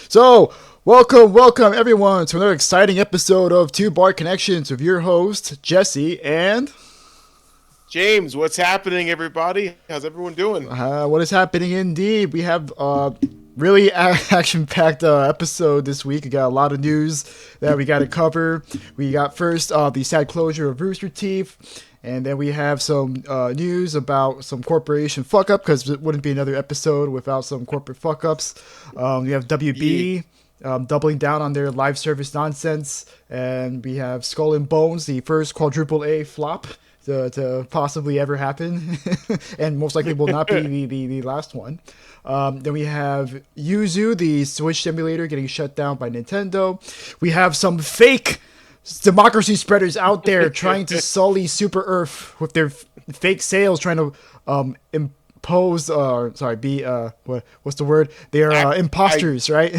So, welcome everyone to another exciting episode of Two Bar Connections with your host, Jesse, and... James, what's happening, everybody? How's everyone doing? What is happening indeed? We have really action-packed episode this week. We got a lot of news that we got to cover. We got first the sad closure of Rooster Teeth. And then we have some news about some corporation fuck-up, because it wouldn't be another episode without some corporate fuck-ups. We have WB doubling down on their live service nonsense. And we have Skull and Bones, the first quadruple-A flop to possibly ever happen. And most likely will not be the last one. Then we have Yuzu, the Switch simulator, getting shut down by Nintendo. We have some fake democracy spreaders out there trying to sully Super Earth with their fake sales, trying to impose what's the word? They're imposters, right?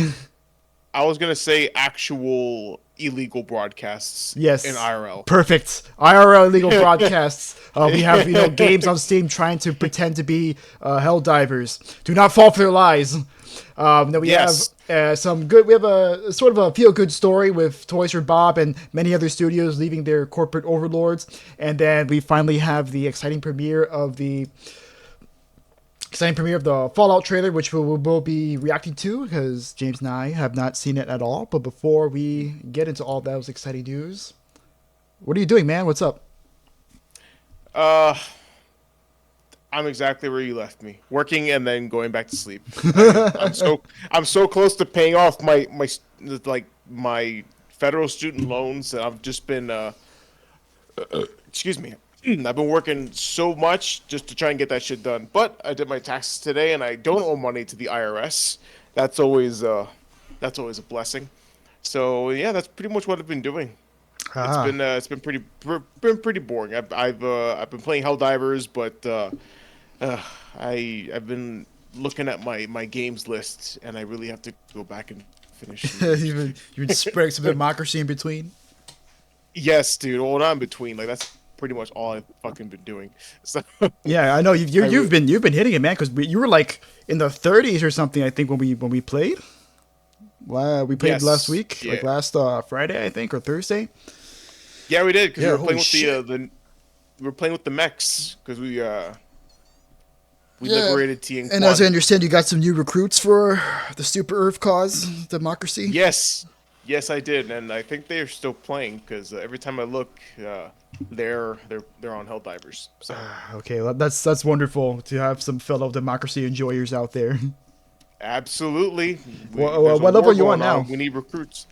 I was gonna say actual illegal broadcasts. Yes, in IRL. Perfect. IRL illegal broadcasts. We have games on Steam trying to pretend to be Helldivers. Do not fall for their lies. Then we have some good. We have a sort of a feel-good story with Toys for Bob and many other studios leaving their corporate overlords, and then we finally have the exciting premiere of the Fallout trailer, which we'll be reacting to because James and I have not seen it at all. But before we get into all those exciting news, what are you doing, man? What's up? I'm exactly where you left me, working and then going back to sleep. I'm so close to paying off my federal student loans. I've just been excuse me. I've been working so much just to try and get that shit done. But I did my taxes today, and I don't owe money to the IRS. That's always a blessing. So yeah, that's pretty much what I've been doing. It's been pretty boring. I've been playing Helldivers, but I've been looking at my games list, and I really have to go back and finish. You've been spreading some democracy in between. Yes, dude. Well, not in between. Like that's pretty much all I've fucking been doing. So yeah, I know you've been hitting it, man. Because you were like in the 30s or something, I think, when we played. We played last week, like last Friday, I think, or Thursday. Yeah, we did because we were playing with we were playing with the mechs because we liberated T and as I understand, you got some new recruits for the Super Earth cause, democracy. Yes, I did, and I think they're still playing because every time I look, they're on Helldivers. So. Okay, well, that's wonderful to have some fellow democracy enjoyers out there. Absolutely. What level are you on now? We need recruits.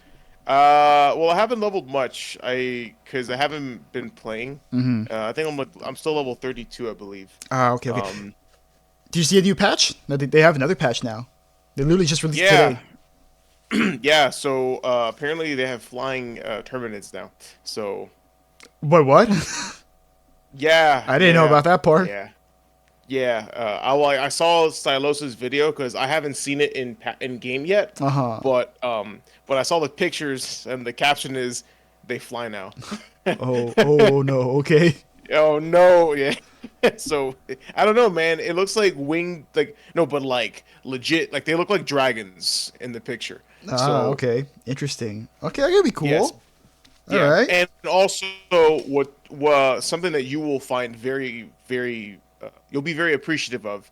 Well, I haven't leveled much. Because I haven't been playing. Mm-hmm. I think I'm still level 32, I believe. Okay. Do you see a new patch? No, they have another patch now. They literally just released today. Yeah. So apparently they have flying terminids now. So. What? Yeah. I didn't know about that part. Yeah. I saw Stylos' video because I haven't seen it in game yet. But I saw the pictures and the caption is, "They fly now." oh no. Okay. Oh no. Yeah. So I don't know, man. It looks like winged, but legit. Like they look like dragons in the picture. Okay. Interesting. Okay, that could be cool. Yes. All right. And also, what something that you will find very, very, you'll be very appreciative of.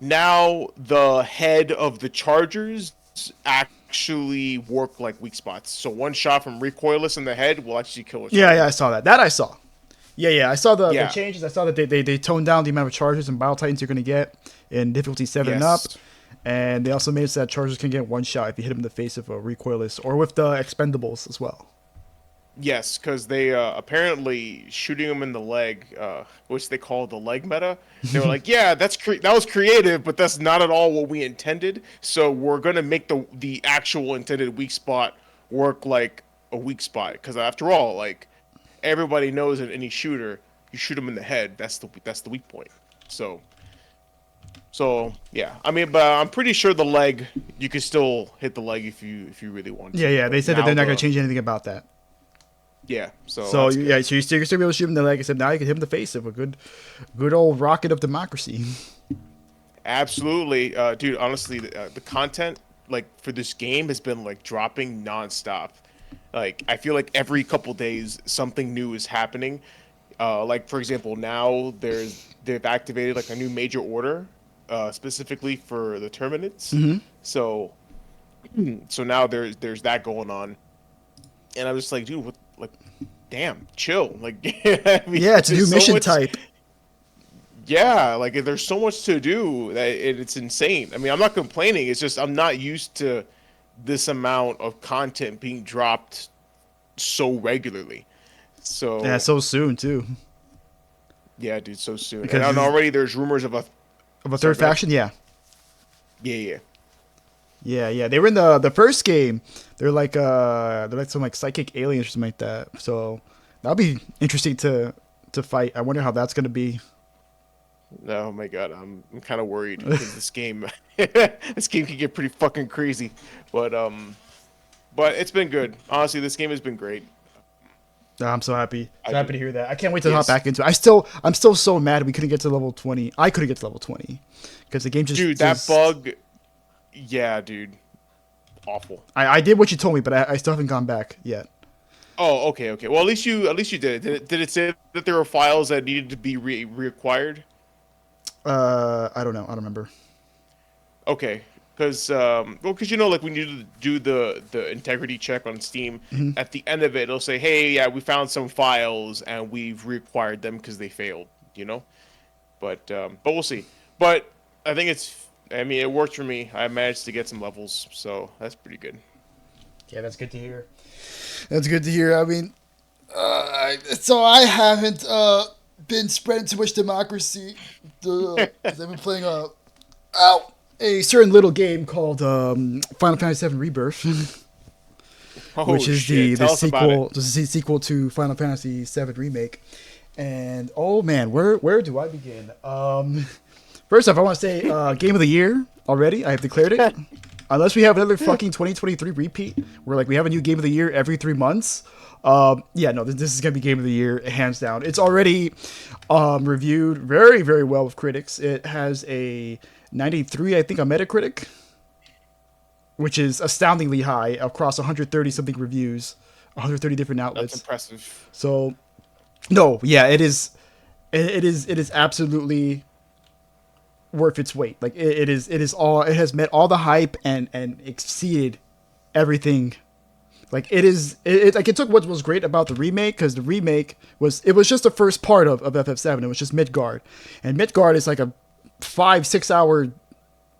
Now, the head of the Chargers actually work like weak spots. So one shot from recoilless in the head will actually kill a Charger. Yeah, I saw that. That I saw. Yeah, I saw the changes. I saw that they toned down the amount of Chargers and Battle Titans you're going to get in difficulty 7 and up. And they also made it so that Chargers can get one shot if you hit them in the face of a recoilless or with the expendables as well. Yes, because they apparently shooting them in the leg, which they call the leg meta. They were like, "Yeah, that was creative, but that's not at all what we intended. So we're gonna make the actual intended weak spot work like a weak spot. Because after all, like everybody knows in any shooter, you shoot them in the head. That's the weak point. So yeah, I mean, but I'm pretty sure the leg, you can still hit the leg if you really want to. Yeah. They said that they're not gonna change anything about that. Yeah. So you still be able to shoot him in the leg, except now you can hit him in the face of a good old rocket of democracy. Absolutely, dude. Honestly, the content like for this game has been like dropping nonstop. Like I feel like every couple days something new is happening. Like for example, now they've activated like a new major order, specifically for the terminates. So so now there's that going on, and I'm just like, dude, what? Like, damn, chill. Like, I mean, Yeah, it's a new there's so mission much. type. Yeah, like there's so much to do that it's insane. I mean, I'm not complaining. It's just I'm not used to this amount of content being dropped so regularly. Yeah, So so soon too. yeah, dude, so soon. Because And already there's rumors of a of a sorry, third go ahead. faction, yeah. Yeah. Yeah. They were in the first game. They're like some like psychic aliens or something like that. So that'll be interesting to fight. I wonder how that's gonna be. Oh my god, I'm kind of worried because this game this game can get pretty fucking crazy. But it's been good. Honestly, this game has been great. I'm so happy. I So happy do. to hear that. I can't wait to hop Yes. back into it. I'm still so mad we couldn't get to level 20. I couldn't get to level 20 because the game Dude, that just bug. Yeah, dude. Awful. I did what you told me, but I still haven't gone back yet. Oh, okay. Well, at least you did it. Did it say that there were files that needed to be reacquired? I don't know. I don't remember. Okay, because because like when you do the integrity check on Steam, at the end of it, it'll say, "Hey, yeah, we found some files and we've reacquired them because they failed." You know, but we'll see. But I think I mean, it worked for me. I managed to get some levels, so that's pretty good. Yeah, that's good to hear. That's good to hear. I mean, so I haven't been spreading too much democracy. 'Cause I've been playing a certain little game called Final Fantasy 7 Rebirth, Oh which is shit! the Tell us about it. sequel. This is the sequel to Final Fantasy 7 Remake. And oh man, where do I begin? First off, I want to say Game of the Year already. I have declared it. Unless we have another fucking 2023 repeat, where like we have a new Game of the Year every 3 months. Yeah, no, this is gonna be Game of the Year hands down. It's already reviewed very, very well with critics. It has a 93, I think, on Metacritic, which is astoundingly high across 130 something reviews, 130 different That's outlets. impressive. So, no, yeah, it is. It is absolutely worth its weight. Like it is. It is all. It has met all the hype and exceeded everything. Like it is. Like it took what was great about the remake, because the remake was just the first part of FF7. It was just Midgard, and Midgard is like a 5-6 hour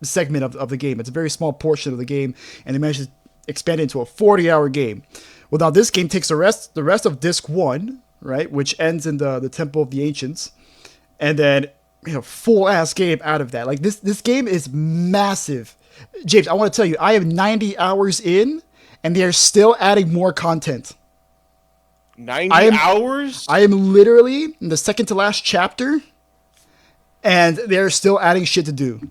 segment of the game. It's a very small portion of the game, and they managed to expand it into a 40-hour game. Well, now this game takes the rest of Disc 1, right, which ends in the Temple of the Ancients, and then full ass game out of that. Like this game is massive. James, I want to tell you, I am 90 hours in, and they are still adding more content. 90 hours? I am literally in the second to last chapter, and they're still adding shit to do.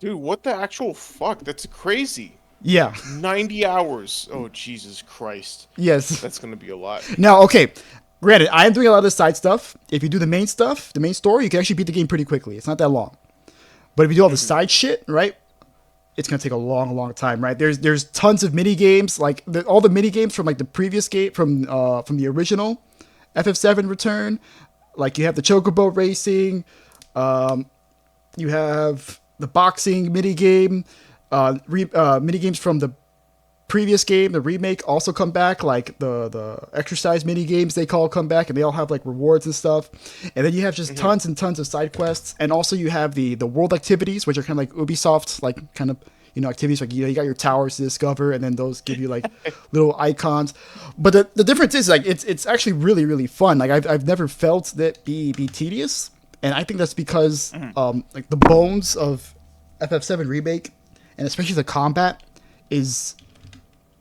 Dude, what the actual fuck? That's crazy. Yeah. 90 hours. Oh, Jesus Christ. Yes. That's going to be a lot. Now, okay. Granted, I am doing a lot of the side stuff. If you do the main stuff, the main story, you can actually beat the game pretty quickly. It's not that long. But if you do all the side shit, right, it's gonna take a long, long time, right? There's tons of mini games, like all the mini games from like the previous game from the original FF7 Return. Like you have the chocobo racing, you have the boxing mini game, mini games from the previous game, the remake, also come back. Like the exercise mini games, they come back, and they all have like rewards and stuff. And then you have just tons and tons of side quests, and also you have the world activities, which are kind of like Ubisoft, like kind of activities. Like you got your towers to discover, and then those give you like little icons. But the difference is like it's actually really, really fun. Like I've never felt that be tedious, and I think that's because like the bones of FF7 Remake, and especially the combat is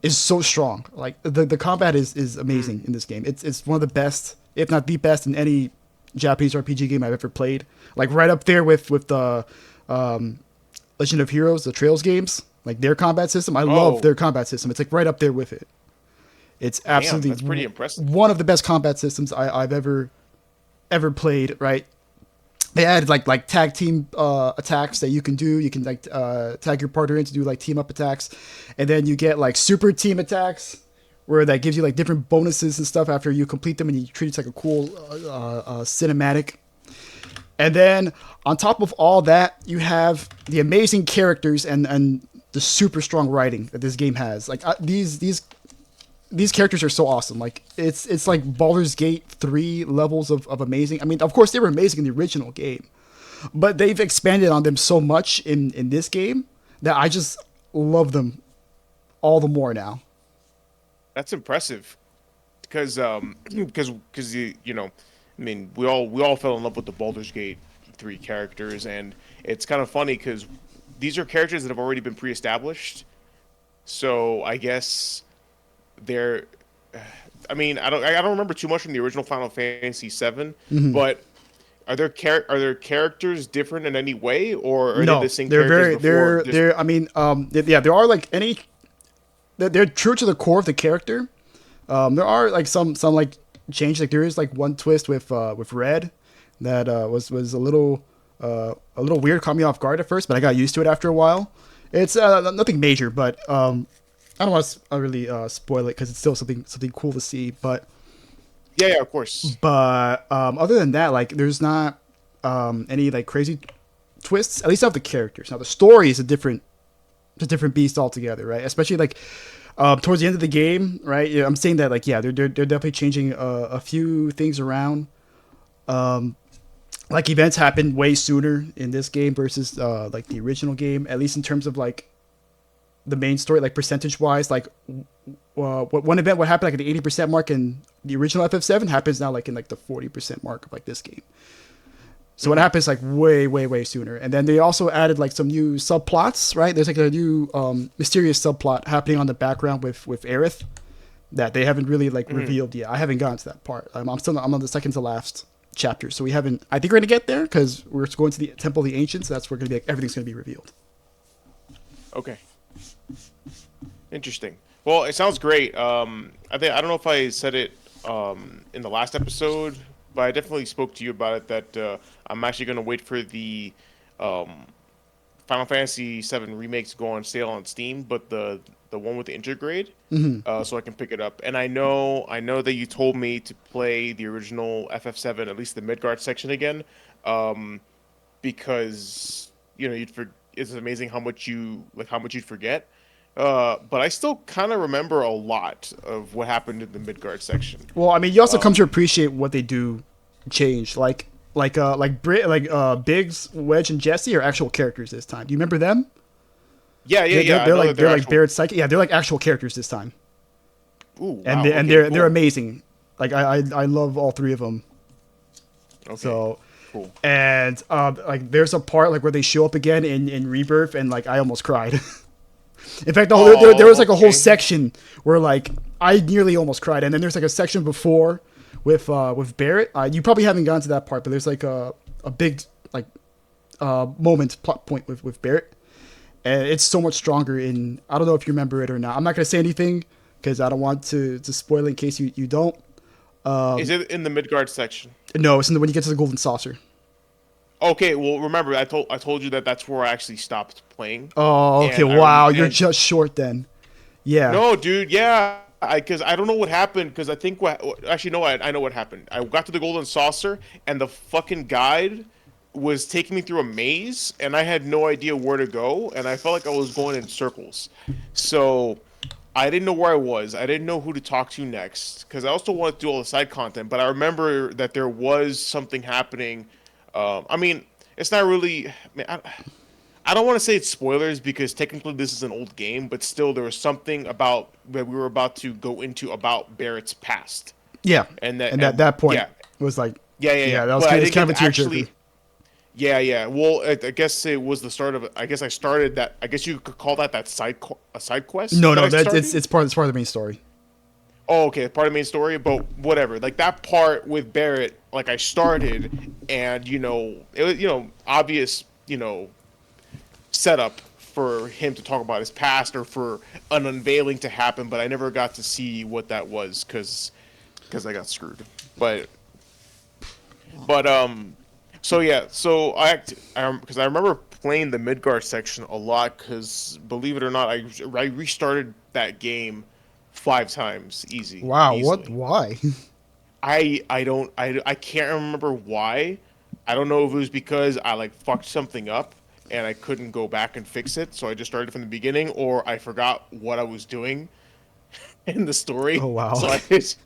so strong. Like the combat is amazing in this game. It's one of the best, if not the best, in any Japanese RPG game I've ever played. Like right up there with the Legend of Heroes, the Trails games. Like their combat system, I love their combat system. It's like right up there with it. It's absolutely that's pretty impressive. one of the best combat systems I've ever played. Right. they added like tag team attacks that you can do. You can like tag your partner in to do like team up attacks, and then you get like super team attacks where that gives you like different bonuses and stuff after you complete them, and you treat it like a cool cinematic. And then on top of all that, you have the amazing characters and the super strong writing that this game has. Like these characters are so awesome. Like it's like Baldur's Gate 3 levels of amazing. I mean, of course they were amazing in the original game, but they've expanded on them so much in this game that I just love them all the more now. That's impressive, because you know, I mean, we all fell in love with the Baldur's Gate 3 characters, and it's kind of funny because these are characters that have already been pre-established. So I guess they're. I mean, I don't remember too much from the original Final Fantasy VII, but are their characters different in any way, or are they No, the same they're characters very before? they're. I mean, yeah, there are like any. They're true to the core of the character. There are like some like change. Like there is like one twist with Red that was a little weird, caught me off guard at first, but I got used to it after a while. It's nothing major, but I don't want to really spoil it because it's still something cool to see. Yeah, of course. But other than that, like there's not any like crazy twists. At least of the characters. Now the story is a different beast altogether, right? Especially like towards the end of the game, right? Yeah, I'm saying that like yeah, they're definitely changing a few things around. Like events happen way sooner in this game versus like the original game, at least in terms of like the main story, like percentage wise. Like one event what happened like at the 80% mark in the original FF7 happens now like in like the 40% mark of like this game. So what happens like way sooner, and then they also added like some new subplots, right? There's like a new mysterious subplot happening on the background with Aerith that they haven't really like revealed yet. I haven't gotten to that part. I'm on the second to last chapter, so we haven't. I think we're gonna get there because we're going to the Temple of the Ancients. So that's where gonna be like, everything's gonna be revealed. Okay. Interesting. Well, it sounds great. I don't know if I said it in the last episode, but I definitely spoke to you about it. That I'm actually going to wait for the um, Final Fantasy VII remake to go on sale on Steam, but the one with the intergrade, so I can pick it up. And I know that you told me to play the original FF7, at least the Midgard section again, because you know it's amazing how much you'd forget. But I still kind of remember a lot of what happened in the Midgard section. Well, I mean, you also come to appreciate what they do change, Biggs, Wedge, and Jesse are actual characters this time. Do you remember them? Yeah. I They're know like that they're like actual. Barrett's psychic. Yeah, they're like actual characters this time, Ooh, and wow. and Okay, they're cool. amazing. Like I love all three of them. Okay, So, cool. and like there's a part like where they show up again in Rebirth, and like I almost cried. In fact, there was like a whole Okay. section where like I nearly almost cried, and then there's like a section before with Barrett. You probably haven't gotten to that part, but there's like a big like moment plot point with Barrett, and it's so much stronger. In I don't know if you remember it or not. I'm not gonna say anything because I don't want to spoil it in case you don't. Is it in the Midgard section? No, it's in when you get to the Golden Saucer. Okay, well, remember I told you that that's where I actually stopped playing, Oh, okay. and Wow, you're and just short then. Yeah. no, dude, yeah, because I don't know what happened. Because I think actually no, I know what happened. I got to the Golden Saucer, and the fucking guide was taking me through a maze, and I had no idea where to go, and I felt like I was going in circles. So I didn't know where I was. I didn't know who to talk to next because I also wanted to do all the side content. But I remember that there was something happening. I mean, it's not really. I don't want to say it's spoilers because technically this is an old game, but still there was something about that we were about to go into about Barrett's past, Yeah. and that And and that point yeah, was like, yeah. yeah, that was But I it's didn't kind get of a to tearjerker. actually. Yeah. Well, I guess it was the start of. I guess I started that. I guess you could call that a side quest No, that no, I that started. it's part of the main story. Oh, okay, part of the main story, but whatever. Like that part with Barrett, like I started, and it was obvious, setup for him to talk about his past or for an unveiling to happen, but I never got to see what that was because I got screwed. But So yeah, so because I remember playing the Midgar section a lot. Because believe it or not, I restarted that game 5 times Wow, what? easily. Why? I can't remember why. I don't know if it was because I like fucked something up and I couldn't go back and fix it, so I just started from the beginning, or I forgot what I was doing in the Oh story. wow. So I just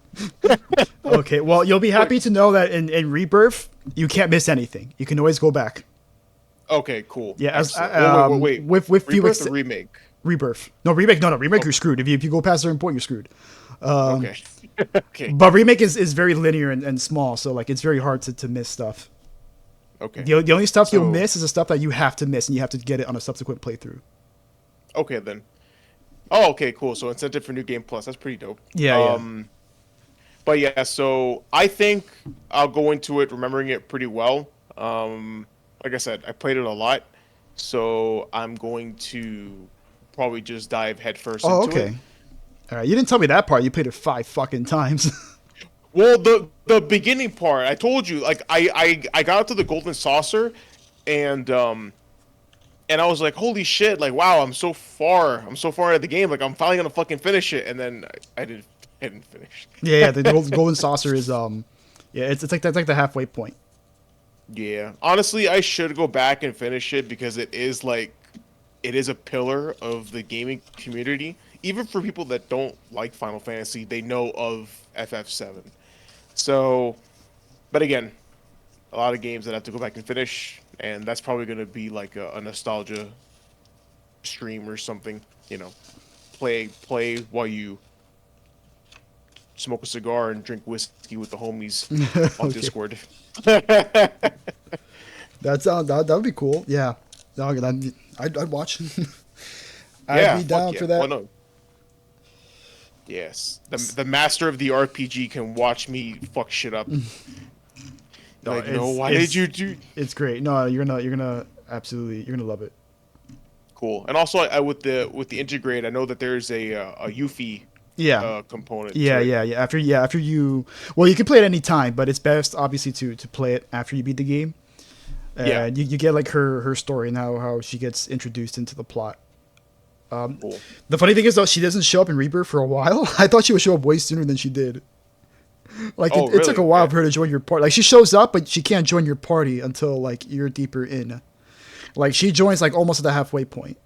Okay, well, you'll be but happy to know that in Rebirth, you can't miss anything. You can always go back. okay, cool, Yeah, as excellent. Wait. with few Rebirth or remake? Rebirth. No, remake. No, remake. Okay, You're screwed. If you go past a certain point, you're screwed. okay, okay, But remake is very linear and small, so like it's very hard to miss stuff. okay. The only stuff you'll So miss is the stuff that you have to miss, and you have to get it on a subsequent playthrough. okay then. Oh, okay, cool. So incentive for new game plus. That's pretty dope. Yeah, yeah. But yeah, so I think I'll go into it remembering it pretty well. Like I said, I played it a lot, so I'm going to probably just dive headfirst Oh, into okay. it. All right. You didn't tell me that part. You played it 5 fucking times. Well, the beginning part, I told you, like I got to the golden saucer, and and I was like, holy shit, like wow, I'm so far into the game, like I'm finally gonna fucking finish it, and then I didn't finish. Yeah, yeah. The golden saucer is yeah. It's like that's like the halfway point. Yeah, honestly, I should go back and finish it because it is a pillar of the gaming community. Even for people that don't like Final Fantasy, they know of FF7. So, but again, a lot of games that I have to go back and finish, and that's probably going to be like a nostalgia stream or something. You know, play while you smoke a cigar and drink whiskey with the homies on Okay. Discord. That would be cool. Yeah. No, I'd watch. I'd Yeah, be fuck down yeah. for Why that. not? Yes, the master of the RPG can watch me fuck shit up. No, Like, no, why did you do? it's great. No, you're gonna absolutely you're gonna love it. Cool. And also, I with the integrate, I know that there's a Yuffie Yeah. component Yeah, to it. yeah, yeah. After you, well, you can play it any time, but it's best obviously to play it after you beat the game. Yeah. And you get like her story and how she gets introduced into the plot. Cool. The funny thing is though, she doesn't show up in Rebirth for a while. I thought she would show up way sooner than she did. Like Oh, it took really? a while Okay. for her to join your party. Like she shows up, but she can't join your party until like you're deeper in. Like she joins like almost at the halfway point.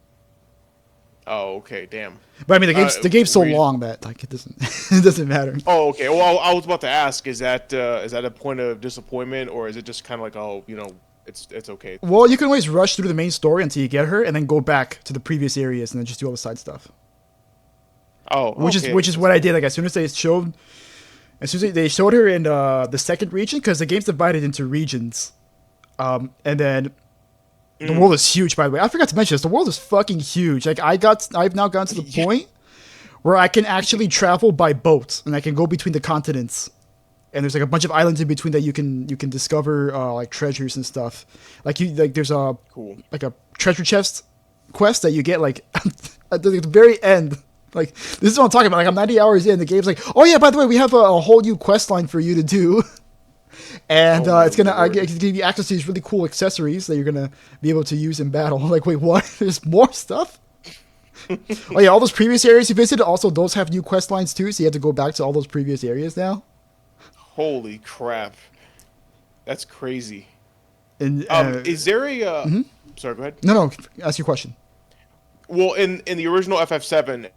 Oh, okay. Damn. But I mean the game's so were you- long that like it doesn't it doesn't matter. Oh, okay. Well, I was about to ask, is that a point of disappointment, or is it just kind of like, oh, it's okay? Well, you can always rush through the main story until you get her, and then go back to the previous areas and then just do all the side stuff. Oh, Which okay. is what I did. Like as soon as they showed her in the second region, because the game's divided into regions, and then the world is huge. By the way, I forgot to mention this. The world is fucking huge. Like I've now gotten to the Yeah. point where I can actually travel by boat, and I can go between the continents. And there's like a bunch of islands in between that you can discover like treasures and stuff. Like there's a Cool. like a treasure chest quest that you get like at the very end. Like this is what I'm talking about. Like I'm 90 hours in, the game's like, oh yeah, by the way, we have a whole new quest line for you to do, and Oh my it's gonna lord. give you access to these really cool accessories that you're gonna be able to use in battle. Like wait, what? There's more stuff. Oh yeah, all those previous areas you visited also those have new quest lines too, so you have to go back to all those previous areas now. Holy crap. That's crazy. And Is there a sorry, go ahead. no, ask your question. Well, in the original FF7,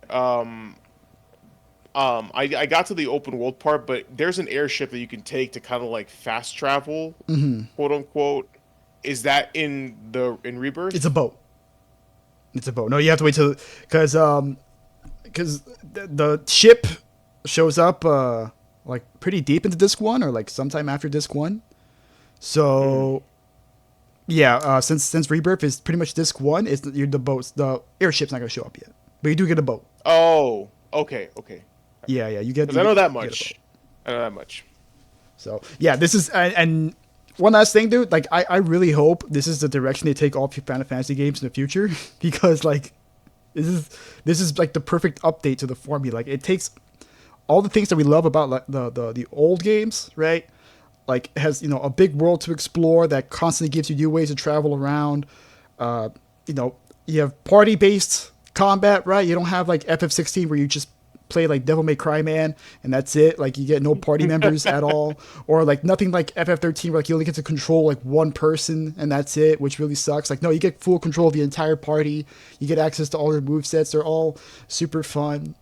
I got to the open world part, but there's an airship that you can take to kind of like fast travel, quote unquote. Is that in Rebirth? It's a boat. It's a boat. No, you have to wait till because the ship shows up like pretty deep into disc one or like sometime after disc one. So yeah, since Rebirth is pretty much disc one, the airship's not gonna show up yet, but you do get a boat. Oh, okay, okay. Yeah, you get. Because I know that you get a much. boat. I know that much. So yeah, this is and one last thing, dude. Like I really hope this is the direction they take all Final Fantasy games in the future because like this is like the perfect update to the formula. Like it takes all the things that we love about like the old games, right? like has a big world to explore that constantly gives you new ways to travel around. Uh, you have party based combat, right? You don't have like FF16 where you just play like Devil May Cry Man and that's it. Like you get no party members at all, or like nothing like FF13 where like you only get to control like one person and that's it, which really sucks. Like no, you get full control of the entire party. You get access to all their movesets. They're all super fun.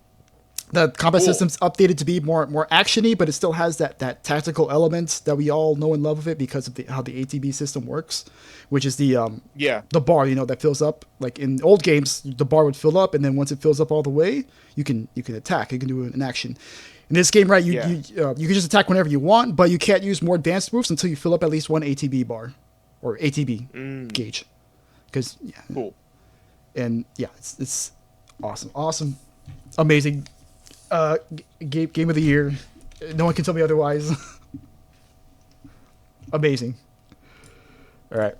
The combat system's updated to be more actiony, but it still has that tactical element that we all know and love of it because of how the ATB system works, which is the bar that fills up. Like in old games, the bar would fill up, and then once it fills up all the way, you can attack. You can do an action. In this game, right, you can just attack whenever you want, but you can't use more advanced moves until you fill up at least one ATB bar or ATB gauge. Because cool. And it's awesome, amazing. Game of the year. No one can tell me otherwise. Amazing. All right.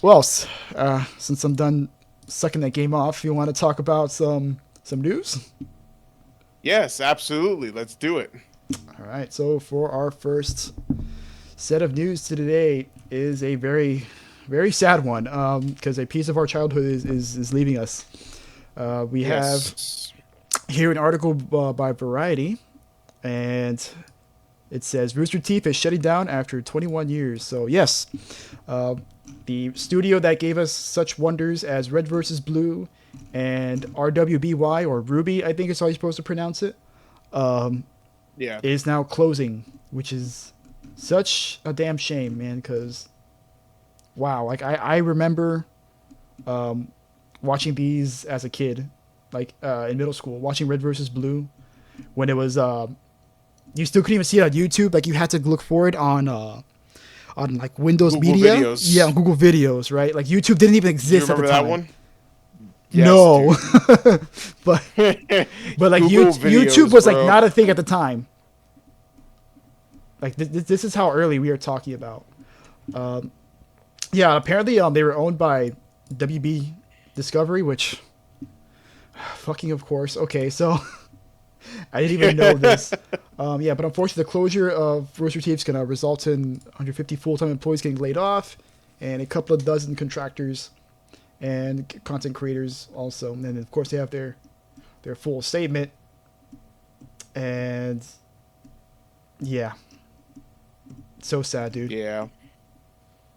Well, since I'm done sucking that game off, you want to talk about some news? Yes, absolutely. Let's do it. All right. So for our first set of news today is a very, very sad one because a piece of our childhood is leaving us. We have here an article by Variety, and it says Rooster Teeth is shutting down after 21 years. So yes, the studio that gave us such wonders as Red vs. Blue and RWBY, or Ruby, I think is how you're supposed to pronounce it, is now closing, which is such a damn shame, man, because wow, like I remember watching these as a kid, like in middle school, watching Red vs. Blue when it was you still couldn't even see it on YouTube. Like you had to look for it on like Windows Google Media. Videos. Yeah, on Google Videos, right? Like YouTube didn't even exist at the time. You remember that one? No. but like YouTube was like not a thing at the time. Like this is how early we are talking about. Yeah, apparently they were owned by WB Discovery, which fucking of course. Okay, so I didn't even know this. Yeah, but unfortunately the closure of Rooster Teeth is going to result in 150 full-time employees getting laid off and a couple of dozen contractors and content creators also. And then of course they have their full statement. And yeah. So sad, dude. Yeah.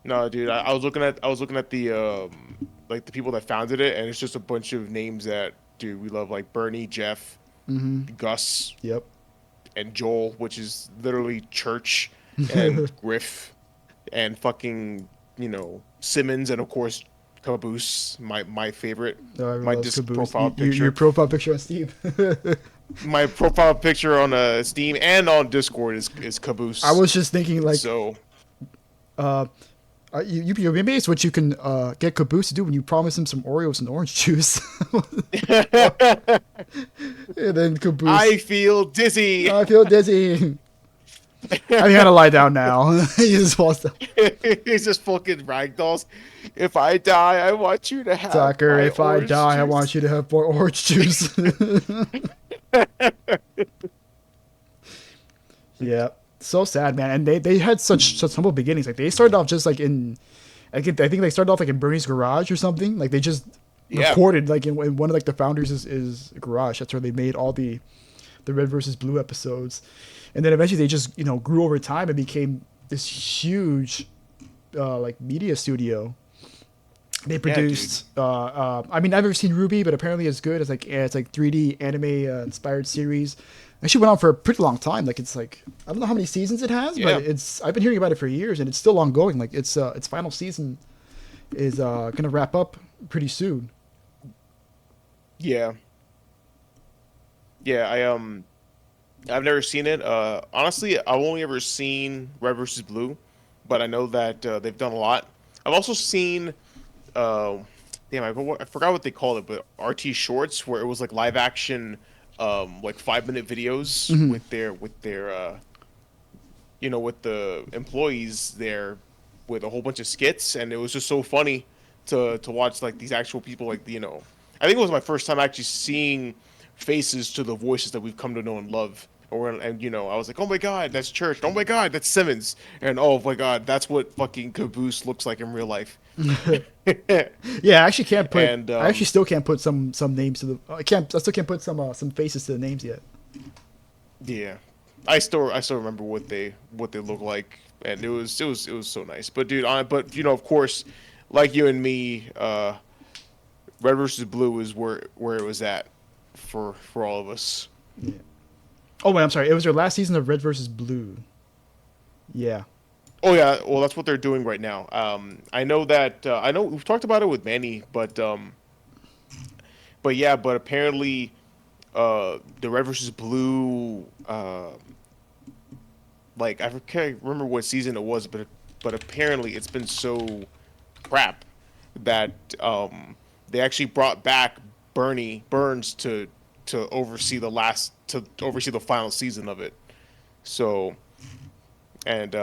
No, dude, I was looking at the like the people that founded it, and it's just a bunch of names that, dude, we love, like Bernie, Jeff, Gus, Yep, and Joel, which is literally Church, and Griff, and fucking Simmons, and of course Caboose, my favorite, my profile picture, your profile picture on Steam. My profile picture on Steam and on Discord is Caboose. I was just thinking, like, so. You'd be amazed what you can get Caboose to do when you promise him some Oreos and orange juice. And then Caboose. I feel dizzy. I gotta lie down now. He just wants to. He's just fucking ragdolls. If I die, I want you to have. Tucker, if I die, juice. I want you to have more orange juice. Yeah. So sad, man. And they had such humble beginnings. Like they started off just like I think they started off like in Bernie's garage or something. Like they just recorded like in one of like the founders' garage. That's where they made all the Red versus Blue episodes. And then eventually they just grew over time and became this huge like media studio. They produced I mean, I've never seen Ruby, but apparently it's good. It's like 3D anime inspired series. Actually went on for a pretty long time. Like it's like I don't know how many seasons it has, but I've been hearing about it for years and it's still ongoing. Like its final season is gonna wrap up pretty soon. Yeah. Yeah, I've never seen it. Honestly, I've only ever seen Red vs. Blue, but I know that they've done a lot. I've also seen I forgot what they called it, but RT Shorts, where it was like live action like 5-minute videos with their with the employees there with a whole bunch of skits, and it was just so funny to watch like these actual people, like I think it was my first time actually seeing faces to the voices that we've come to know and love, And I was like, oh my god, that's Church. Oh my god, that's Simmons. And oh my god, that's what fucking Caboose looks like in real life. Yeah, I actually can't put. And I actually still can't put some names to the. I can't. I still can't put some faces to the names yet. yeah, I still remember what they look like, and it was so nice. But dude, of course, like you and me, Red versus Blue is where it was at for all of us. Yeah. Oh wait, I'm sorry. It was their last season of Red versus Blue. Yeah. Oh yeah, well that's what they're doing right now. I know that I know we've talked about it with Manny, but yeah, but apparently, the Red versus Blue, like I can't remember what season it was, but apparently it's been so crap that they actually brought back Bernie Burns to oversee the final season of it. So, and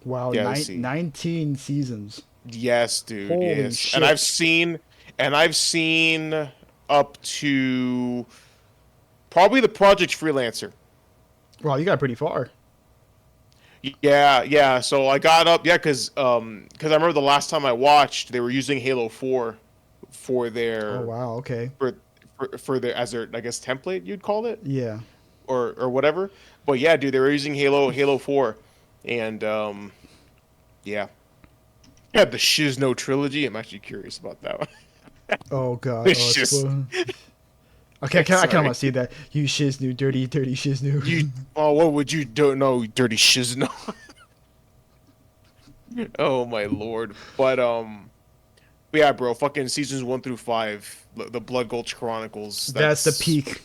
Wow. yeah, let's see. 19 seasons. Yes, dude. Holy Yes, shit. and I've seen up to probably the Project Freelancer. Wow, you got pretty far. Yeah, yeah. So I got up, yeah, because I remember the last time I watched, they were using Halo 4 for Oh their wow. Okay. for their as their I guess template you'd call it Yeah. or whatever. But yeah, dude, they were using Halo 4, and yeah, yeah, the Shizno trilogy. I'm actually curious about that one. Oh god. Oh, It's it's just okay. I kind of sorry. want to see that. You shiznu, dirty, dirty shiznu. You oh, what would you do? No, dirty Shizno. Oh my lord. But yeah, bro, fucking seasons 1 through 5, the Blood Gulch Chronicles. That's the peak.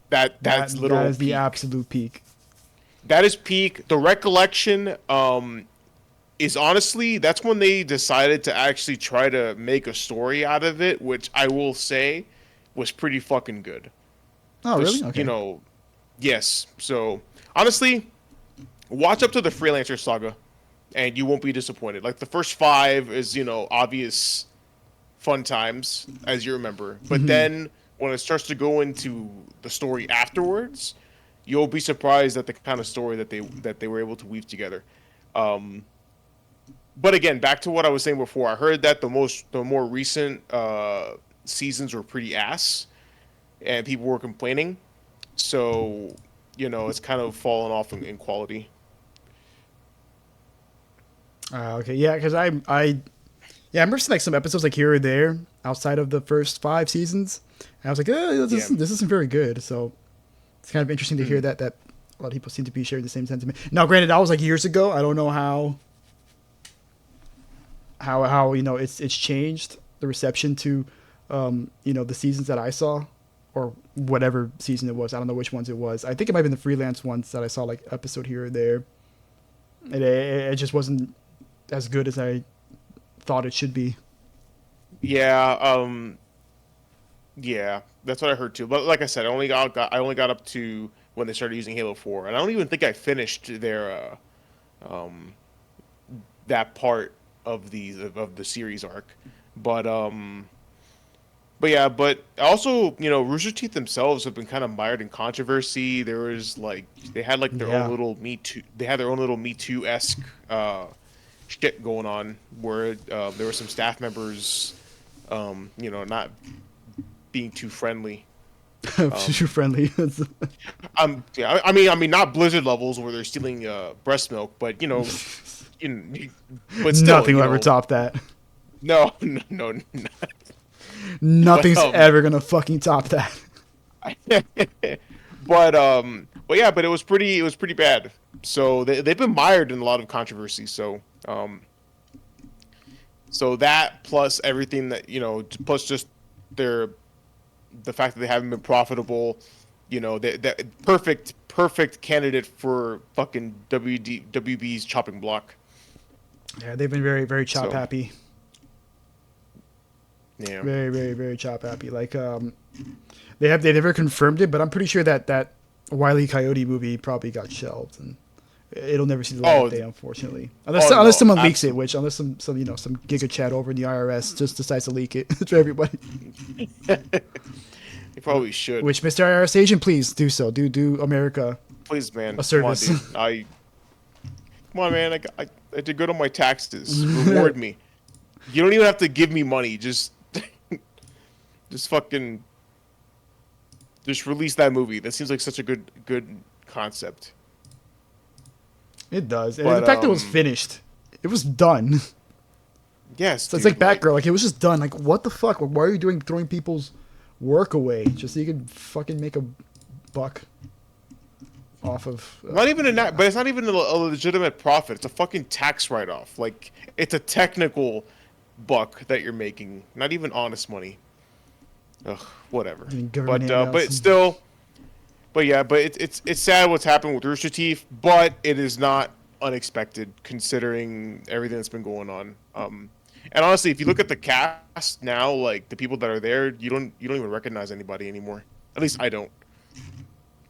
That's That literal is the peak. absolute peak. That is peak. The recollection is honestly that's when they decided to actually try to make a story out of it, which I will say was pretty fucking good. Oh really? Just, Okay. yes. So honestly, watch up to the Freelancer saga, and you won't be disappointed. Like the first 5 is obvious fun times as you remember, but then when it starts to go into the story afterwards, you'll be surprised at the kind of story that they were able to weave together. But again, back to what I was saying before, I heard that the more recent seasons were pretty ass, and people were complaining. So it's kind of fallen off in quality. Okay. Yeah, because yeah, I remember seeing like some episodes like here or there outside of the first 5 seasons, and I was like, Yeah. this isn't very good. So it's kind of interesting to hear that a lot of people seem to be sharing the same sentiment. Now, granted, that was like years ago. I don't know how it's changed the reception to the seasons that I saw or whatever season it was. I don't know which ones it was. I think it might have been the freelance ones that I saw like episode here or there. It just wasn't as good as I thought it should be. Yeah, yeah, that's what I heard too. But like I said, I only got up to when they started using Halo 4, and I don't even think I finished their that part of the series arc. But but also, Rooster Teeth themselves have been kind of mired in controversy. There was like they had like their Yeah. own little Me Too. They had their own little Me Too esque shit going on where there were some staff members, not being too friendly. Too friendly. Yeah, I mean, not Blizzard levels where they're stealing breast milk, but but still, Nothing will ever top that. No, no, no, no. Nothing's But, ever gonna fucking top that. but yeah, but it was pretty bad. So they've been mired in a lot of controversy. So that plus everything that plus just the fact that they haven't been profitable, that perfect candidate for fucking WB's chopping block. Yeah, they've been very, very chop So, happy. yeah. Very, very, very chop happy. Like they never confirmed it, but I'm pretty sure that Wile E. Coyote movie probably got shelved and it'll never see the light of day, unfortunately. Unless no, someone leaks it, absolutely. which unless some Giga Chat over in the IRS just decides to leak it to everybody. They probably should. Which, Mr. IRS agent, please do so. Do America Please, man. a service. Come on, dude. Come on, man. I did good on my taxes. Reward me. You don't even have to give me money. Just fucking, just release that movie. That seems like such a good concept. It does. And But, the fact that it was finished, it was done. Yes. So it's dude, like Batgirl. Like, it was just done. Like, what the fuck? Why are you throwing people's work away just so you can fucking make a buck off of? Not even but it's not even a legitimate profit. It's a fucking tax write-off. Like, it's a technical buck that you're making. Not even honest money. Ugh, whatever. But it's still. But yeah, but it's sad what's happened with Rooster Teeth, but it is not unexpected considering everything that's been going on. And honestly, if you look at the cast now, like the people that are there, you don't even recognize anybody anymore. At least I don't.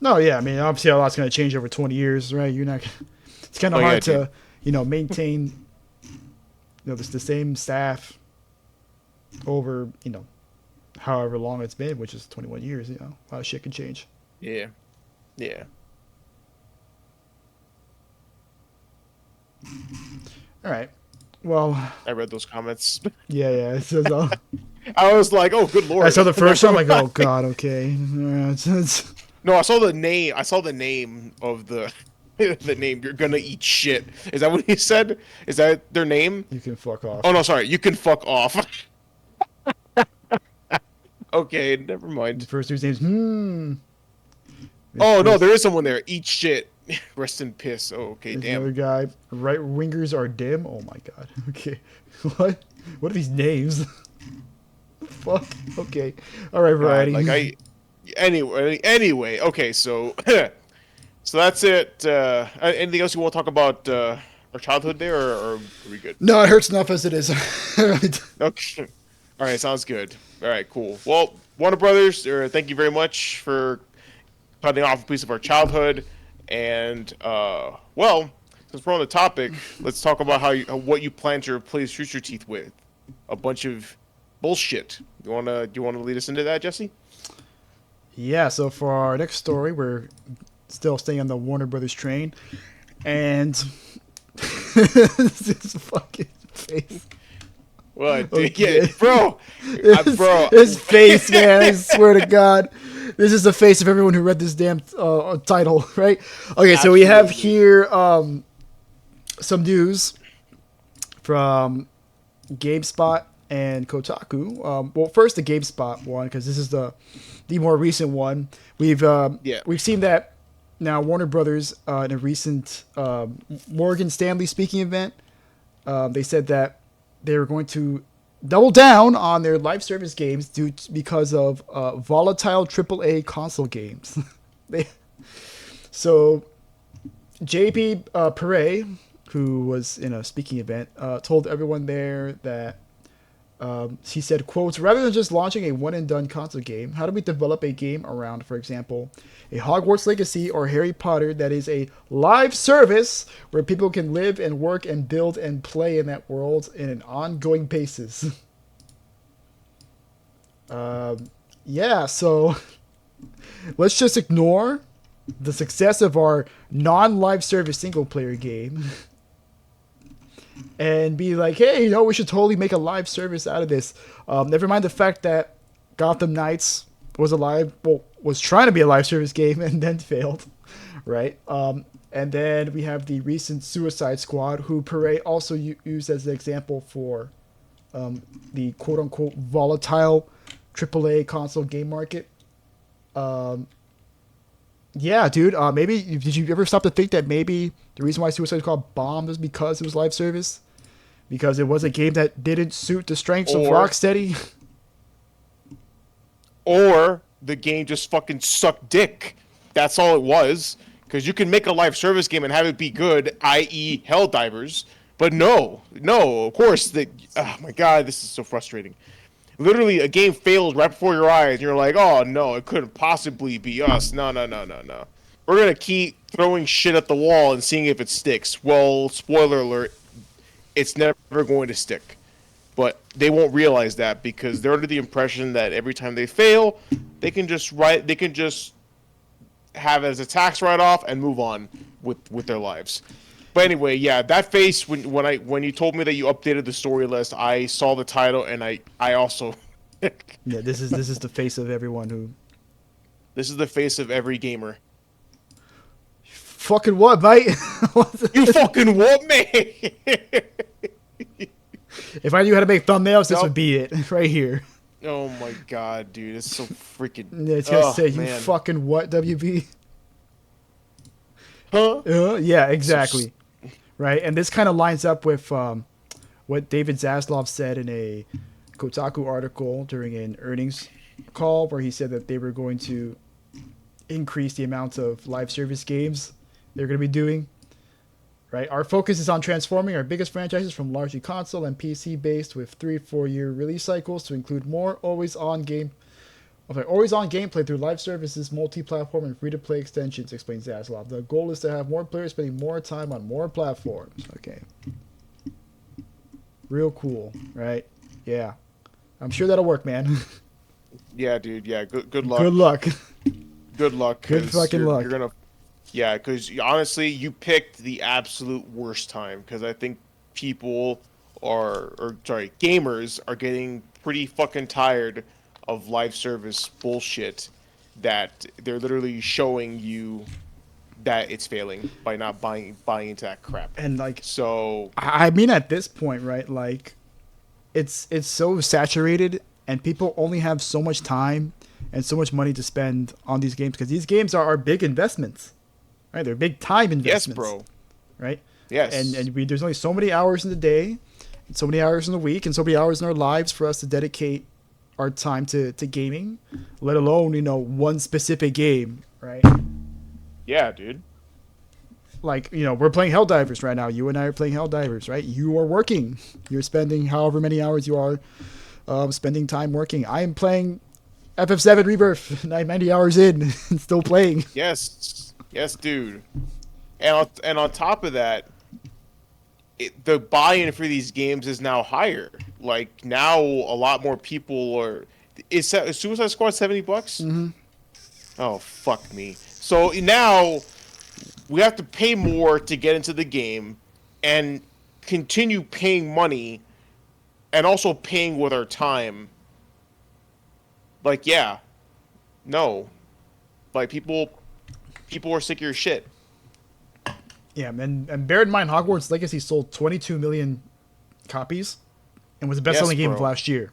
No, yeah, I mean, obviously a lot's going to change over 20 years, right? You're not. It's kind of hard to, maintain, the same staff over, however long it's been, which is 21 years. A lot of shit can change. Yeah. All right. Well, I read those comments. Yeah. It says, I was like, oh, good lord. I saw the first one. I'm like, oh god, okay. No, I saw the name. I saw the name of the the name. You're gonna eat shit. Is that what he said? Is that their name? You can fuck off. Oh no, sorry. You can fuck off. Okay, never mind. The first dude's name's Oh no, there is someone there. Eat shit. Rest in piss. Oh, okay, There's damn. another guy. Right wingers are dim. Oh my god. Okay. What? What are these names? Fuck. Okay. All right, variety. Anyway. Okay, so so that's it. Anything else you want to talk about our childhood there, or are we good? No, it hurts enough as it is. Okay. All right, sounds good. All right, cool. Well, Warner Brothers, thank you very much for cutting off a piece of our childhood. And well, since we're on the topic, let's talk about what you plan to replace Rooster Teeth with. A bunch of bullshit. Do you wanna lead us into that, Jesse? Yeah. So for our next story, we're still staying on the Warner Brothers train, and this fucking face. What? Okay. Yeah, bro. His face, man. I swear to God. This is the face of everyone who read this damn title, right? Okay, so we have here some news from GameSpot and Kotaku. Well, first the GameSpot one, because this is the more recent one. We've seen that now Warner Brothers in a recent Morgan Stanley speaking event, they said that they were going to double down on their live service games because of volatile AAA console games. So JP Perret, who was in a speaking event, told everyone there that he said, quote, rather than just launching a one-and-done console game, how do we develop a game around, for example, a Hogwarts Legacy or Harry Potter that is a live service where people can live and work and build and play in that world in an ongoing basis? Yeah, so let's just ignore the success of our non-live service single-player game and be like, hey, we should totally make a live service out of this. Never mind the fact that Gotham Knights was trying to be a live service game and then failed, right? And then we have the recent Suicide Squad, who Perret also used as an example for the quote-unquote volatile AAA console game market. Yeah, dude. Maybe did you ever stop to think that maybe the reason why Suicide Squad bombed was because it was live service, because it was a game that didn't suit the strengths of Rocksteady, or the game just fucking sucked dick. That's all it was. Because you can make a live service game and have it be good, i.e., Helldivers. But no, of course. Oh my god, this is so frustrating. Literally, a game fails right before your eyes, and you're like, oh no, it couldn't possibly be us. No. We're going to keep throwing shit at the wall and seeing if it sticks. Well, spoiler alert, it's never going to stick. but they won't realize that because they're under the impression that every time they fail, they can just have it as a tax write-off and move on with their lives. But anyway, yeah, that face when you told me that you updated the story list, I saw the title and I also Yeah, this is the face of everyone who. this is the face of every gamer. Fucking what, mate? You fucking what, man? If I knew how to make thumbnails, this Nope. would be it right here. Oh my god, dude, it's so freaking. Yeah, it's gonna say, "You man. fucking what, WB?" Huh? Yeah, exactly. Right, and this kind of lines up with what David Zaslav said in a Kotaku article during an earnings call, where he said that they were going to increase the amount of live service games they're going to be doing. Right, our focus is on transforming our biggest franchises from largely console and PC based with 3-4 year release cycles to include more always on gameplay through live services, multi-platform, and free-to-play extensions, explains Zaslav. The goal is to have more players spending more time on more platforms. Okay. Real cool, right? Yeah. I'm sure that'll work, man. Yeah, dude. Yeah, good luck. Good luck. Good luck. Good 'cause fucking luck. You're gonna. Yeah, because honestly, you picked the absolute worst time. Because I think people gamers are getting pretty fucking tired of live service bullshit that they're literally showing you that it's failing by not buying into that crap. And like, So I mean, at this point, right? Like, it's so saturated, and people only have so much time and so much money to spend on these games because these games are big investments, right? They're big time yes, investments, bro. right? Yes. There's only so many hours in the day, and so many hours in the week, and so many hours in our lives for us to dedicate our time to gaming, let alone one specific game, right? Yeah, dude. Like, we're playing Helldivers right now. You and I are playing Helldivers, right? You are working. You're spending however many hours you are spending time working. I am playing FF7 Rebirth, 90 hours in, and still playing. Yes, dude. And on top of that, the buy-in for these games is now higher. Like now, a lot more people are. Is Suicide Squad $70? Mm-hmm. Oh fuck me! So now we have to pay more to get into the game, and continue paying money, and also paying with our time. Like no, like people are sick of your shit. Yeah, and bear in mind, Hogwarts Legacy sold 22 million copies and was the best-selling game of bro. last year.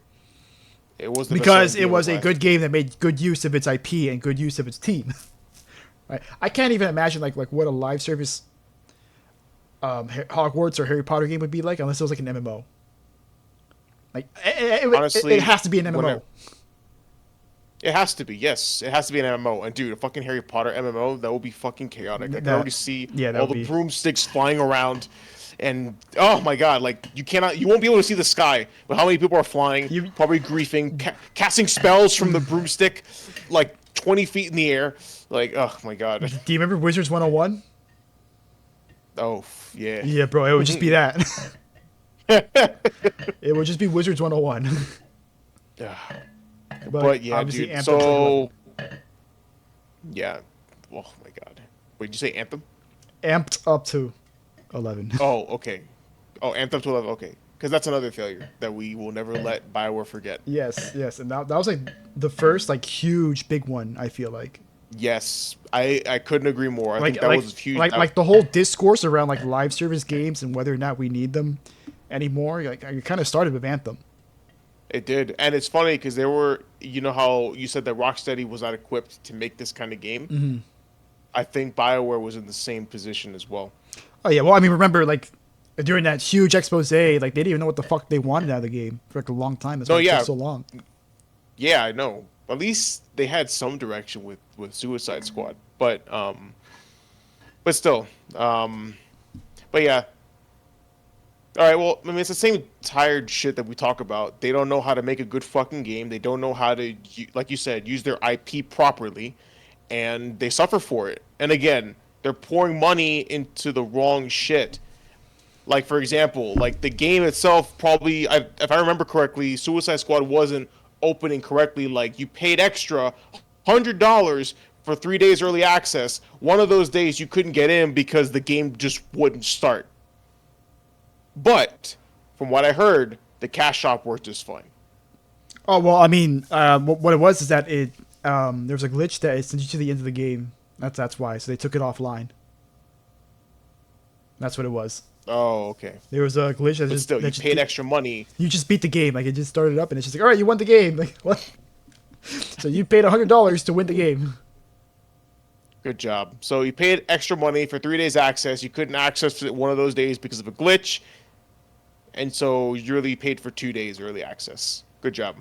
It was Because it was a good game that made good use of its IP and good use of its team. Right? I can't even imagine like what a live service Hogwarts or Harry Potter game would be like unless it was like an MMO. Like Honestly, it has to be an MMO. It has to be, yes. It has to be an MMO. And dude, a fucking Harry Potter MMO, that will be fucking chaotic. I can already see all the broomsticks flying around, and oh my god, like you won't be able to see the sky with how many people are flying, probably griefing, casting spells from the broomstick, like 20 feet in the air. Like, oh my god. Do you remember Wizards 101? Oh, yeah. Yeah, bro, it would just be that. It would just be Wizards 101. But yeah, dude. So, yeah. Oh my god. Wait, did you say Anthem? Amped up to 11. Oh, okay. Oh, Amped up to 11. Okay, because that's another failure that we will never let BioWare forget. Yes, and that was like the first like huge big one. I feel like. Yes, I couldn't agree more. I think that was huge. Like the whole discourse around like live service games and whether or not we need them anymore. Like it kind of started with Anthem. It did, and it's funny because there were, how you said that Rocksteady was not equipped to make this kind of game. Mm-hmm. I think BioWare was in the same position as well. Oh yeah, well I mean remember like during that huge expose, like they didn't even know what the fuck they wanted out of the game for like a long time. That's why it took so long. Yeah, I know. At least they had some direction with Suicide Squad, but still, but yeah. All right, well, I mean, it's the same tired shit that we talk about. They don't know how to make a good fucking game. They don't know how to, like you said, use their IP properly, and they suffer for it. And again, they're pouring money into the wrong shit. Like for example, like the game itself probably, if I remember correctly, Suicide Squad wasn't opening correctly. Like you paid extra $100 for 3 days early access. One of those days you couldn't get in because the game just wouldn't start. But from what I heard, the cash shop worked just fine. Oh well, I mean, what it was is that there was a glitch that it sent you to the end of the game. That's why. So they took it offline. That's what it was. Oh, okay. There was a glitch that But just still, you that paid extra money. you just beat the game. Like it just started up and it's just like, all right, you won the game. Like what? So you paid $100 to win the game. Good job. So you paid extra money for 3 days access. You couldn't access it one of those days because of a glitch, and so you really paid for 2 days early access. Good job.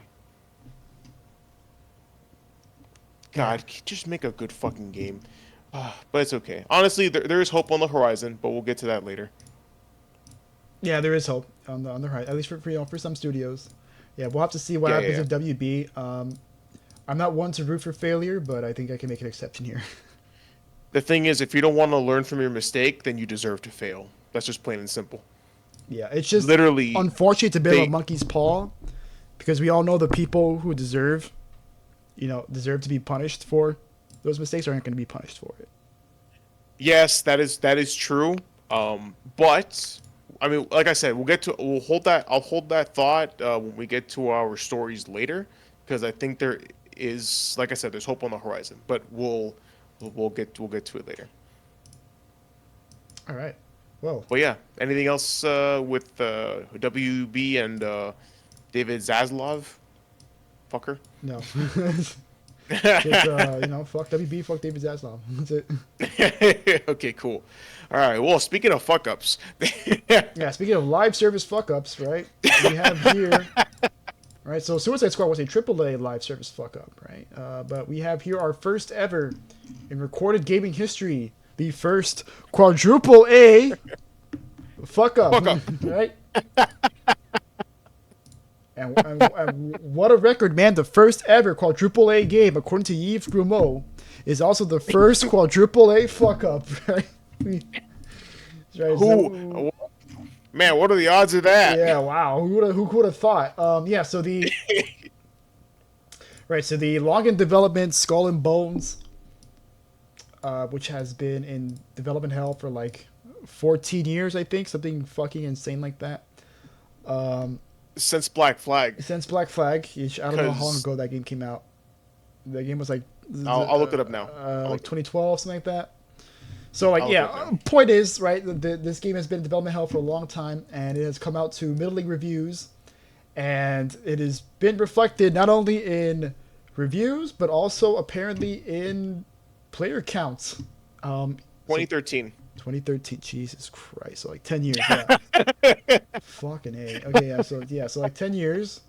God, just make a good fucking game. But it's okay. Honestly, there is hope on the horizon, but we'll get to that later. Yeah, there is hope on the right, at least for some studios. Yeah, we'll have to see what happens with WB. I'm not one to root for failure, but I think I can make an exception here. The thing is, if you don't want to learn from your mistake, then you deserve to fail. That's just plain and simple. Yeah, it's just Literally, unfortunate to be a monkey's paw, because we all know the people who deserve to be punished for those mistakes aren't going to be punished for it. yes, that is true. But I mean, like I said, we'll hold that. I'll hold that thought when we get to our stories later, because I think there is, like I said, there's hope on the horizon. But we'll get to it later. All right. Well. But yeah, anything else with WB and David Zaslav? Fucker. No. Just, fuck WB, fuck David Zaslav. That's it. Okay, cool. All right. Well, speaking of fuck ups. Yeah, speaking of live service fuck ups, right? We have here. Right, so Suicide Squad was a AAA live service fuck up, right? But we have here our first ever in recorded gaming history, the first quadruple A fuck up, right? And what a record, man. The first ever quadruple A game, according to Yves Grumeau, is also the first quadruple A fuck up, right? Man, what are the odds of that? Yeah, wow. Who would have thought? So the so the long in development Skull and Bones, which has been in development hell for like 14 years, I think, something fucking insane like that. Since Black Flag. Since Black Flag, which I don't know how long ago that game came out. The game was like I'll look it up now. Like 2012, something like that. So point is, right, this game has been in development hell for a long time, and it has come out to middling reviews, and it has been reflected not only in reviews, but also apparently in player counts. 2013. 2013, Jesus Christ, so like 10 years. Yeah. Fucking A. Okay, so like 10 years.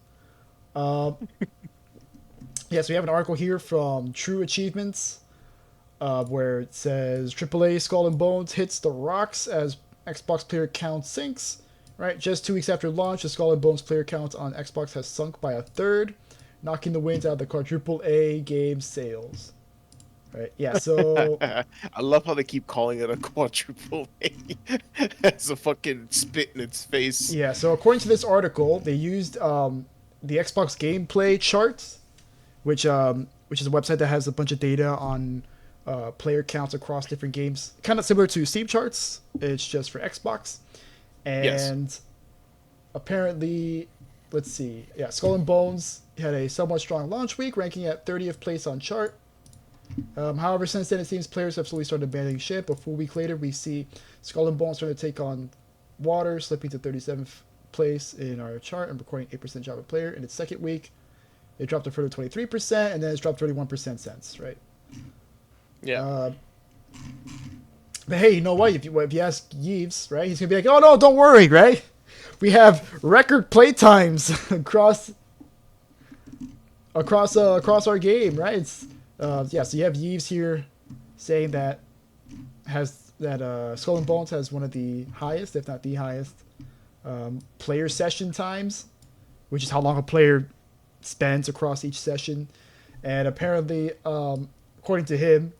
So we have an article here from True Achievements, where it says AAA Skull and Bones hits the rocks as Xbox player count sinks. Right, just 2 weeks after launch, the Skull and Bones player count on Xbox has sunk by a third, knocking the wind out of the quadruple A game sales. Right, yeah. So I love how they keep calling it a quadruple A. It's a fucking spit in its face. Yeah. So according to this article, they used the Xbox gameplay charts, which is a website that has a bunch of data on player counts across different games, kind of similar to Steam charts. It's just for Xbox, and apparently, let's see, Skull and Bones had a somewhat strong launch week, ranking at 30th place on chart. However, since then it seems players have slowly started abandoning ship. A full week later, we see Skull and Bones starting to take on water, slipping to 37th place in our chart and recording 8% Java player. In its second week, it dropped a further 23%, and then it's dropped 31% since, right? Yeah. But hey, you know what? If you ask Yves, right, he's gonna be like, "Oh no, don't worry, right? We have record play times across our game, right? It's so you have Yves here saying that Skull and Bones has one of the highest, if not the highest, player session times, which is how long a player spends across each session. And apparently, according to him,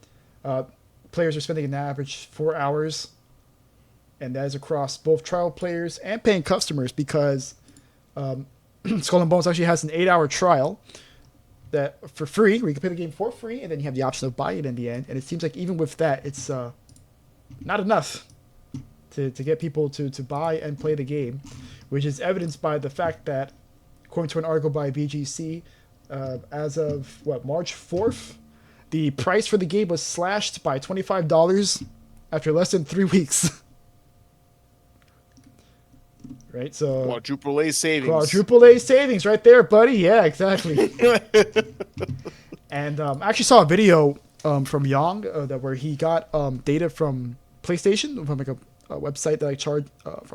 players are spending an average 4 hours and that is across both trial players and paying customers because Skull and Bones actually has an 8-hour trial that for free, where you can play the game for free, and then you have the option of buying it in the end. And it seems like even with that, it's not enough to get people to buy and play the game, which is evidenced by the fact that, according to an article by BGC, as of March 4th, the price for the game was slashed by $25 after less than 3 weeks. Right, so Quadruple A savings. Quadruple A savings, right there, buddy. Yeah, exactly. And I actually saw a video from Yang where he got data from PlayStation, from like a website that I charge,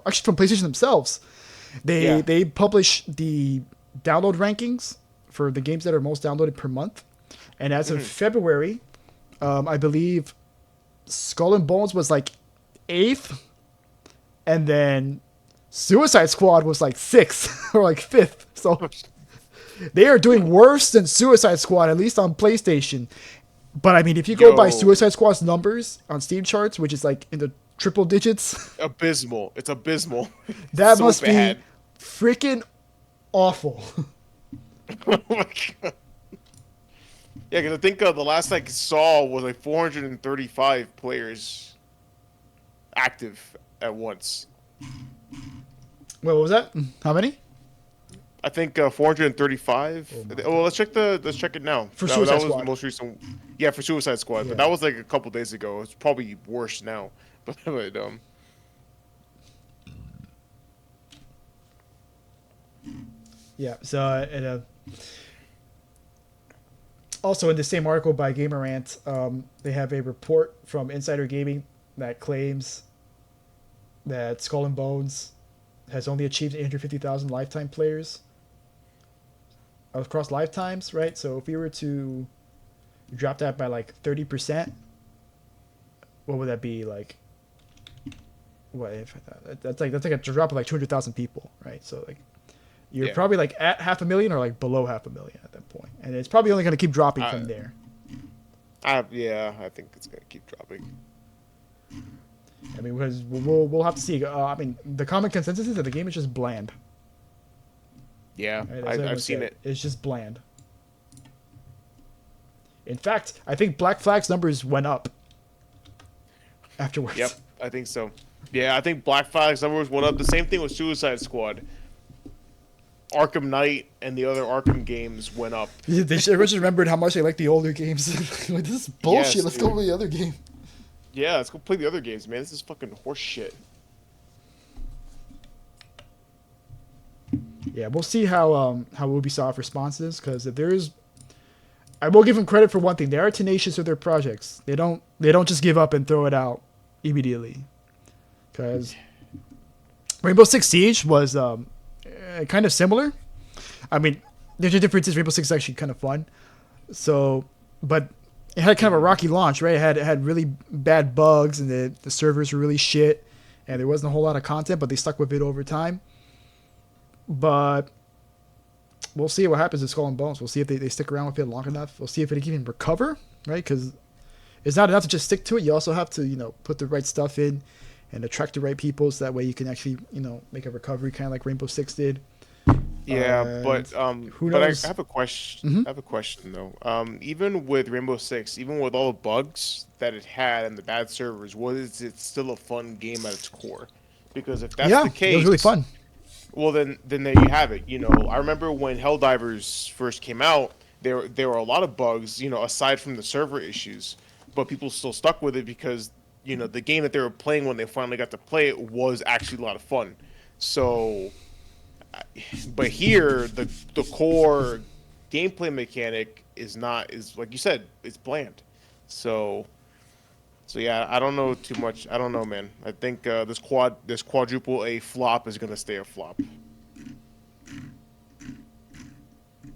actually from PlayStation themselves. They publish the download rankings for the games that are most downloaded per month, and as of February, I believe Skull and Bones was like 8th, and then Suicide Squad was like 6th or like 5th. So they are doing worse than Suicide Squad, at least on PlayStation. But I mean, if you go by Suicide Squad's numbers on Steam charts, which is like in the triple digits, abysmal. It's abysmal. That so must bad. be freaking awful. Oh my god. Yeah, because I think the last I saw was like 435 players active at once. Wait, what was that? How many? I think 435. Well, let's check it now. For that Suicide was Squad. the most recent. Yeah, for Suicide Squad, Yeah. but that was like a couple days ago. It's probably worse now. But Yeah. So also in the same article by Gamerant, they have a report from Insider Gaming that claims that Skull and Bones has only achieved 850,000 lifetime players across lifetimes, right? So if we were to drop that by like 30%, what would that be like? What if that's like a drop of like 200,000 people, right? So like you're probably like at 500,000 or like below 500,000 at that point, and it's probably only going to keep dropping from there. I think it's gonna keep dropping. I mean, because we'll have to see. I mean, the common consensus is that the game is just bland. Yeah, Right? I've seen it. It's just bland. In fact, I think Black Flag's numbers went up afterwards. Yep, I think so. Yeah, I think Black Flag's numbers went up. The same thing with Suicide Squad. Arkham Knight and the other Arkham games went up. Everyone just remembered how much they like the older games. Like, this is bullshit. Yes, Let's dude. go with the other game. Yeah, let's go play the other games, man. This is fucking horse shit. Yeah, we'll see how Ubisoft responds, because if there is, I will give them credit for one thing: they are tenacious with their projects. They don't just give up and throw it out immediately. Because Rainbow Six Siege was kind of similar. I mean, there's a difference. Rainbow Six is actually kind of fun. So, but it had kind of a rocky launch, right? It had really bad bugs, and the servers were really shit, and there wasn't a whole lot of content, but they stuck with it over time. But we'll see what happens with Skull and Bones. We'll see if they stick around with it long enough. We'll see if it can even recover, right? Because it's not enough to just stick to it. You also have to, put the right stuff in and attract the right people, so that way you can actually, make a recovery, kind of like Rainbow Six did. Yeah, but who but knows? I have a question. I have a question though. Even with Rainbow Six, even with all the bugs that it had and the bad servers, was it still a fun game at its core? Because if that's the case, it was really fun. Well, then there you have it. I remember when Helldivers first came out, there were a lot of bugs, aside from the server issues, but people still stuck with it because the game that they were playing when they finally got to play it was actually a lot of fun. So, but here the core gameplay mechanic is like you said, it's bland. So yeah, I don't know too much. I don't know, man. I think this quadruple A flop is gonna stay a flop.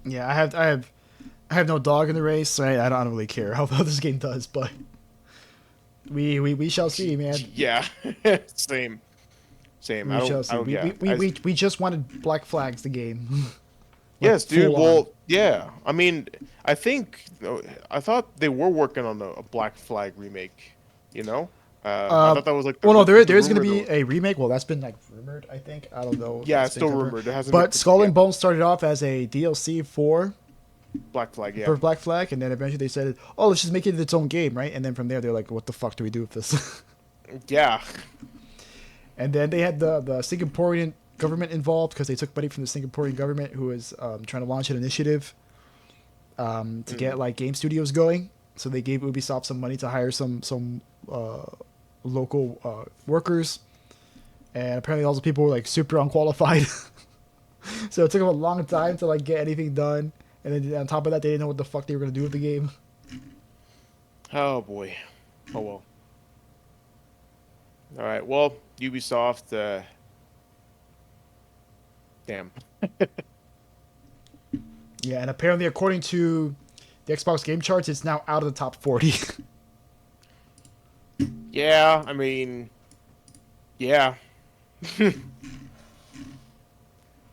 Yeah, I have no dog in the race. Right? I don't really care how this game does, but we shall see, man. Yeah, same. We shall see. We just wanted Black Flags the game. Yes, dude. full Well, on. yeah. I mean, I thought they were working on a Black Flag remake. I thought that was like well, no, the there's going to rumored be a remake. Well, that's been like rumored, I think. I don't know. If Yeah, that's it's been still confirmed. rumored. It hasn't But been, Skull yeah. and Bones started off as a DLC for Black Flag. Yeah. Black Flag, and then eventually they said, "Oh, let's just make it its own game, right?" And then from there, they're like, "What the fuck do we do with this?" Yeah. And then they had the Singaporean government involved because they took money from the Singaporean government, who was trying to launch an initiative to get like game studios going. So they gave Ubisoft some money to hire some local workers, and apparently all those people were like super unqualified. So it took them a long time to like get anything done. And then on top of that, they didn't know what the fuck they were gonna do with the game. Oh boy. Oh well. All right. Well, Ubisoft. Damn. Yeah, and apparently, according to the Xbox game charts, it's now out of the top 40. Yeah. I mean. Yeah.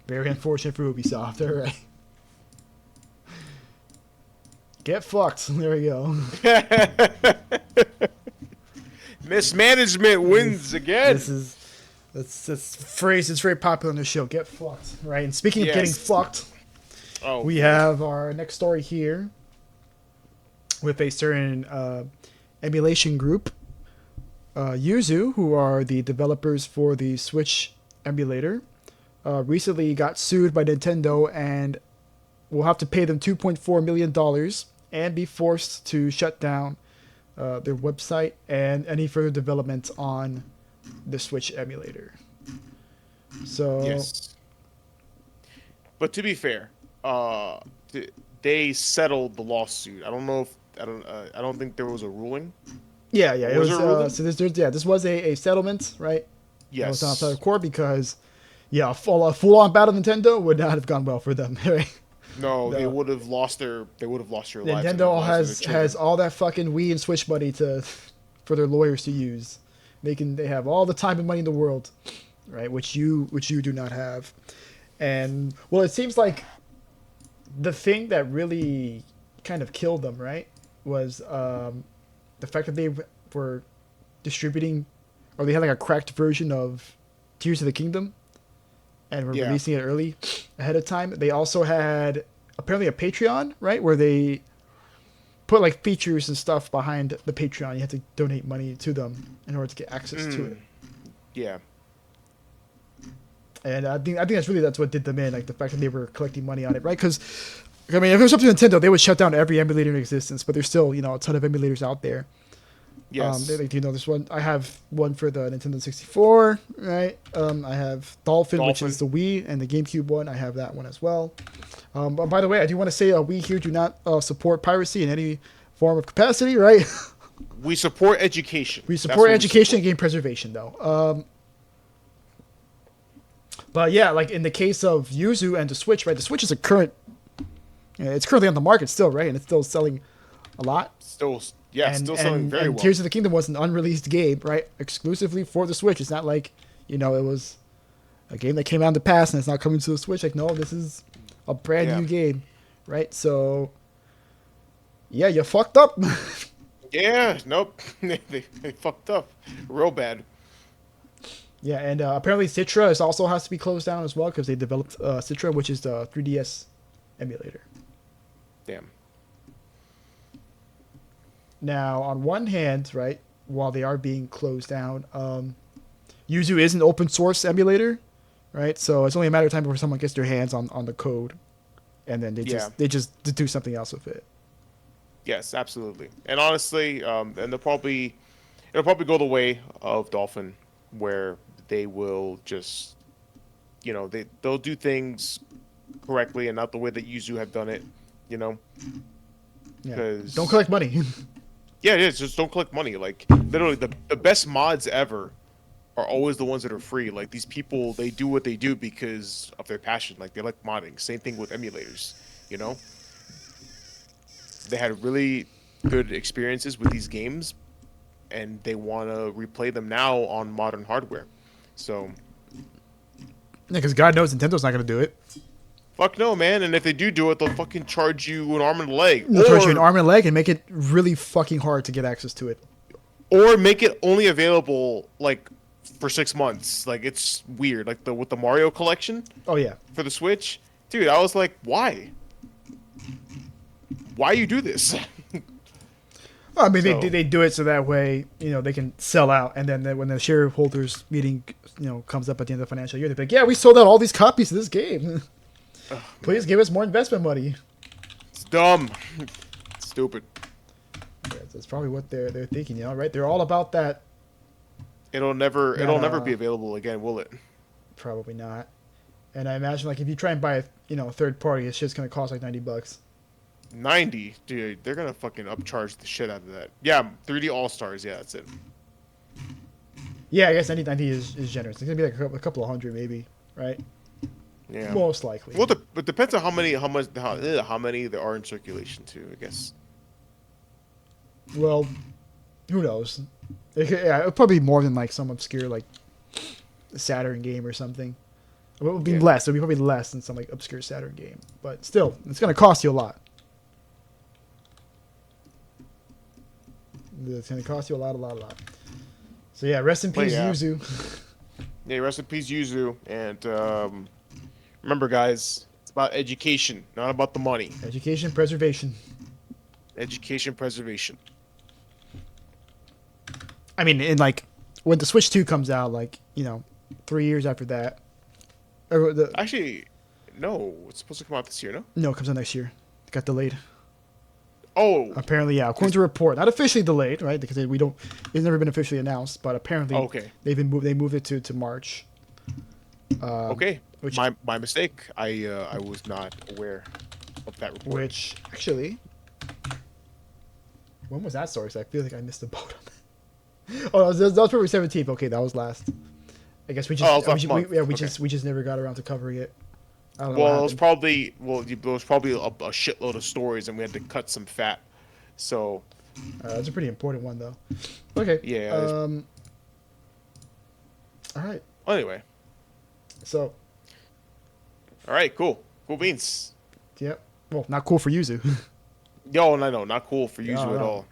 Very unfortunate for Ubisoft. All right. Get fucked. There we go. Mismanagement wins again. That's phrase that's very popular on the show. Get fucked, right? And speaking of getting Yes. fucked, we have our next story here with a certain emulation group, Yuzu, who are the developers for the Switch emulator, recently got sued by Nintendo and will have to pay them $2.4 million and be forced to shut down their website and any further development on the Switch emulator. So Yes. But to be fair, they settled the lawsuit. I don't know if I don't think there was a ruling. yeah, it Was was. there a ruling? So this was a settlement, right? It Yes. was outside of court because, yeah, a full on battle Nintendo would not have gone well for them. Right? No, No. they would have lost their lives. and the Nintendo lives of their has children. all that fucking Wii and Switch money for their lawyers to use. They have all the time and money in the world, right? Which you do not have. And well, it seems like the thing that really kind of killed them, right, was the fact that they were distributing, or they had like a cracked version of Tears of the Kingdom, and were Yeah. releasing it early ahead of time. They also had apparently a Patreon, right, where they put like features and stuff behind the Patreon. You had to donate money to them in order to get access to it. Yeah. And I think that's what did them in, like the fact that they were collecting money on it, right? Because I mean, if it was up to Nintendo, they would shut down every emulator in existence. But there's still, a ton of emulators out there. Yes. This one. I have one for the Nintendo 64, right? I have Dolphin, which is the Wii, and the GameCube one. I have that one as well. But by the way, I do want to say we here do not support piracy in any form of capacity, right? We support education. We That's support what education and game preservation, though. But yeah, like in the case of Yuzu and the Switch, right? The Switch is it's currently on the market still, right? And it's still selling a lot. Still selling very well. Tears of the Kingdom was an unreleased game, right? Exclusively for the Switch. It's not like, it was a game that came out in the past and it's not coming to the Switch. Like, no, this is a brand new game, right? So, yeah, you fucked up. Yeah, nope. they fucked up real bad. Yeah, and apparently Citra also has to be closed down as well because they developed Citra, which is the 3DS emulator. Damn. Now, on one hand, right, while they are being closed down, Yuzu is an open source emulator, right? So it's only a matter of time before someone gets their hands on the code, and then they just do something else with it. Yes, absolutely. And honestly, and it'll probably go the way of Dolphin, where they will just, they'll do things correctly and not the way that Yuzu have done it, Yeah. 'Cause- Don't collect money. Yeah, it is. Just don't collect money. Like, literally, the best mods ever are always the ones that are free. Like, these people, they do what they do because of their passion. Like, they like modding. Same thing with emulators, They had really good experiences with these games, and they want to replay them now on modern hardware. So, Yeah, because God knows Nintendo's not going to do it. fuck no, man. And if they do it, they'll fucking charge you an arm and a leg. They'll charge you an arm and a leg and make it really fucking hard to get access to it. or make it only available like for 6 months. Like it's weird. Like the with the Mario collection Oh yeah. for the Switch, dude. I was like, why? Why you do this? Well, I mean, So they do it so that way, they can sell out, and then when the shareholders meeting, comes up at the end of the financial year, they're like, yeah, we sold out all these copies of this game. Please give us more investment money. it's dumb. It's stupid. Yeah, that's probably what they're thinking, right? They're all about that. It'll never be available again, will it? Probably not. And I imagine, like, if you try and buy a third party, it's just gonna cost like $90. 90, dude. They're gonna fucking upcharge the shit out of that. Yeah, 3D All Stars. Yeah, that's it. Yeah, I guess 90 is generous. It's gonna be like a couple of hundred, maybe, right? Yeah. Most likely. Well, it depends on how many there are in circulation too. I guess. Well, who knows? It'll probably be more than like some obscure like Saturn game or something. It would be less. It would be probably less than some like obscure Saturn game, but still, it's gonna cost you a lot. It's gonna cost you a lot. So yeah, rest in peace, Yuzu. Yeah, rest in peace, Yuzu. And remember, guys, it's about education, not about the money. Education preservation. Education preservation. I mean, in like when the Switch 2 comes out, like 3 years after that. Actually, no, it's supposed to come out this year, no? No, it comes out next year. It got delayed. Oh, Apparently, yeah. According to report, not officially delayed, right? Because it's never been officially announced, but apparently, they moved it to March. Okay, my mistake. I was not aware of that report. Which actually, when was that source? I feel like I missed the boat on that. Oh, that was February 17th. Okay, that was last. I guess we just never got around to covering it. I don't know. Well, it was probably a shitload of stories, and we had to cut some fat. So that's a pretty important one, though. Okay. Yeah. All right. Anyway. So. All right. Cool beans. Yep. Well, not cool for Yuzu. Yo, no, not cool for Yuzu at all.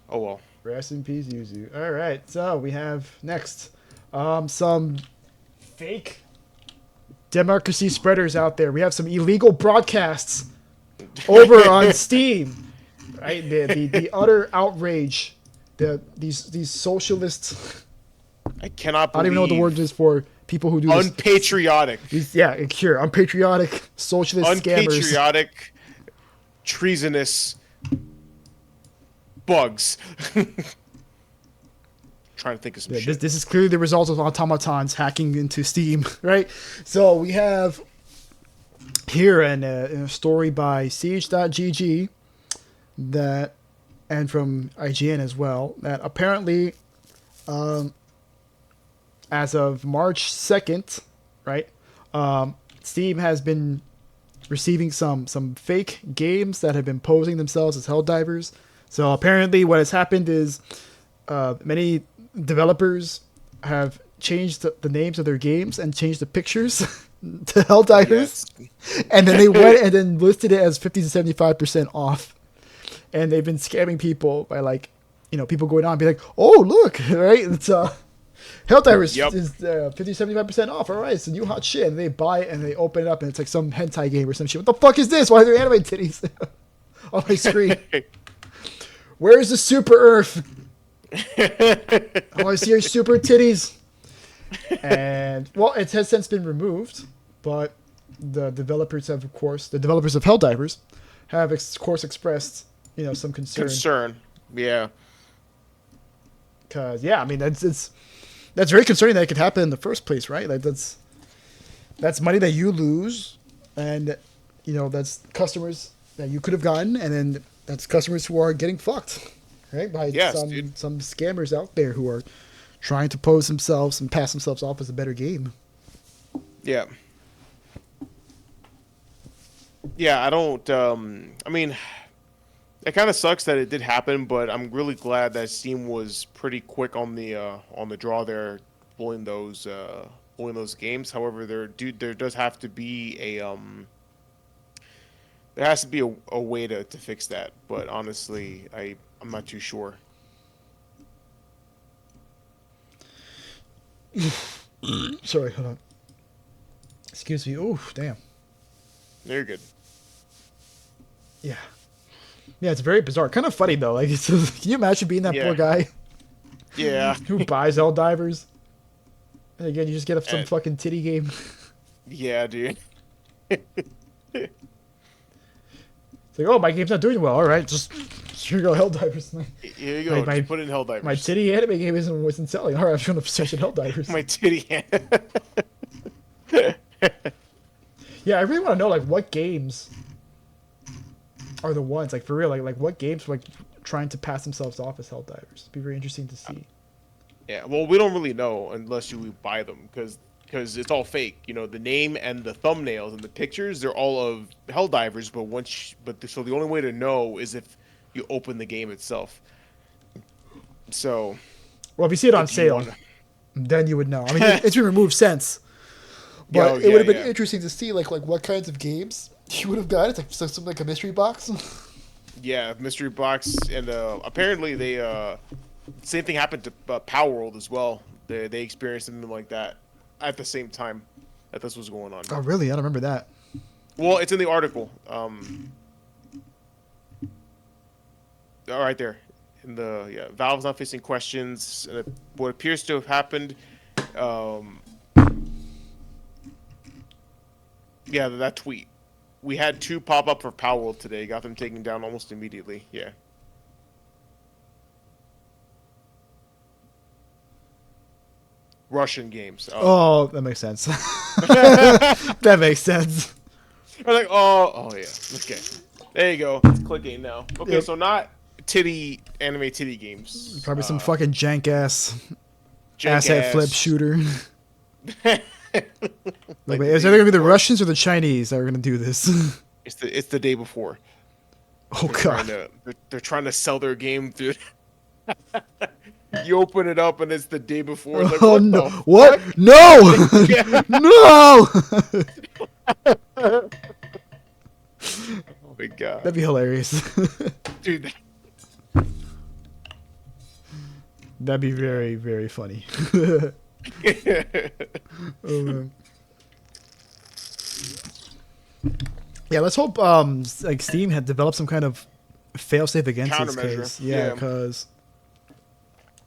Oh well. Rest in peace, Yuzu. All right. So we have next some fake democracy spreaders out there. We have some illegal broadcasts over on Steam, right? The utter outrage. These socialists. I cannot believe. I don't even know what the word is for people who do unpatriotic. Unpatriotic socialist scammers. Unpatriotic, treasonous bugs. Trying to think of some shit. This is clearly the result of automatons hacking into Steam, right? So we have here in a story by Siege.gg and from IGN as well, that apparently as of March 2nd, right, Steam has been receiving some fake games that have been posing themselves as Helldivers. So apparently what has happened is many developers have changed the names of their games and changed the pictures to Helldivers. Yes. And then they went and then listed it as 50 to 75% off. And they've been scamming people by people going on and be like, oh, look, right? It's Helldivers is 50 to 75% off. All right, it's a new hot shit. And they buy it and they open it up and it's like some hentai game or some shit. What the fuck is this? Why are there anime titties on my screen? Where's the Super Earth? I want to see your super titties. And well, it has since been removed, but the developers of Helldivers have of course expressed some concern. Yeah. Because I mean that's very concerning that it could happen in the first place, right? Like that's money that you lose, and that's customers that you could have gotten, and then that's customers who are getting fucked. Right, by some scammers out there who are trying to pose themselves and pass themselves off as a better game. Yeah. Yeah, I don't. I mean, it kind of sucks that it did happen, but I'm really glad that Steam was pretty quick on the draw there, pulling those games. However, there does have to be a way to fix that. But honestly, I'm not too sure. Sorry, hold on. Excuse me. Oof, damn. You're good. Yeah. Yeah, it's very bizarre. Kind of funny though. Like, can you imagine being that poor Yeah. guy Yeah. who buys Helldivers? And again, you just get up some And, fucking titty game. yeah, dude. It's like, oh, my game's not doing well. All right, just here you go, Helldivers. Here you go. My, Just put in Helldivers. my titty anime game wasn't selling. All right, I'm just gonna search at Helldivers. My titty hand. Yeah, I really want to know like what games are the ones like for real. Like what games were, like trying to pass themselves off as Helldivers. It'd be very interesting to see. Yeah, well, we don't really know unless you buy them because it's all fake. You know, the name and the thumbnails and the pictures, they're all of Helldivers. So the only way to know is if you open the game itself. So, Well, if you see it on if you sale, wanna- then you would know. I mean, it's been removed since, but Oh, it would have been yeah. interesting to see like what kinds of games you would have got. It's like something like a mystery box. Yeah, mystery box, and apparently they same thing happened to Power World as well. They experienced something like that at the same time that this was going on. Oh, really? I don't remember that. Well, it's in the article. Right there. Valve's not facing questions. What appears to have happened. That tweet. We had 2 pop up for Power World today. Got them taken down almost immediately. Yeah. Russian games. Oh, that makes sense. That makes sense. I'm like, oh yeah. Okay. There you go. It's clicking now. Okay, Yep. so not anime titty games. Probably some fucking jank ass Jank asset flip ass. shooter. Like Wait, is the it day gonna be the before. Russians or the Chinese that are gonna do this? It's the day before. Oh god. They're trying to sell their game through. You open it up and it's the day before. Like, Oh what no! the What? No! No! Oh my god, That'd be hilarious. dude. That'd be very, very funny. Oh, man. Yeah, let's hope like Steam had developed some kind of failsafe against this Countermeasure. case. Yeah, Yeah. because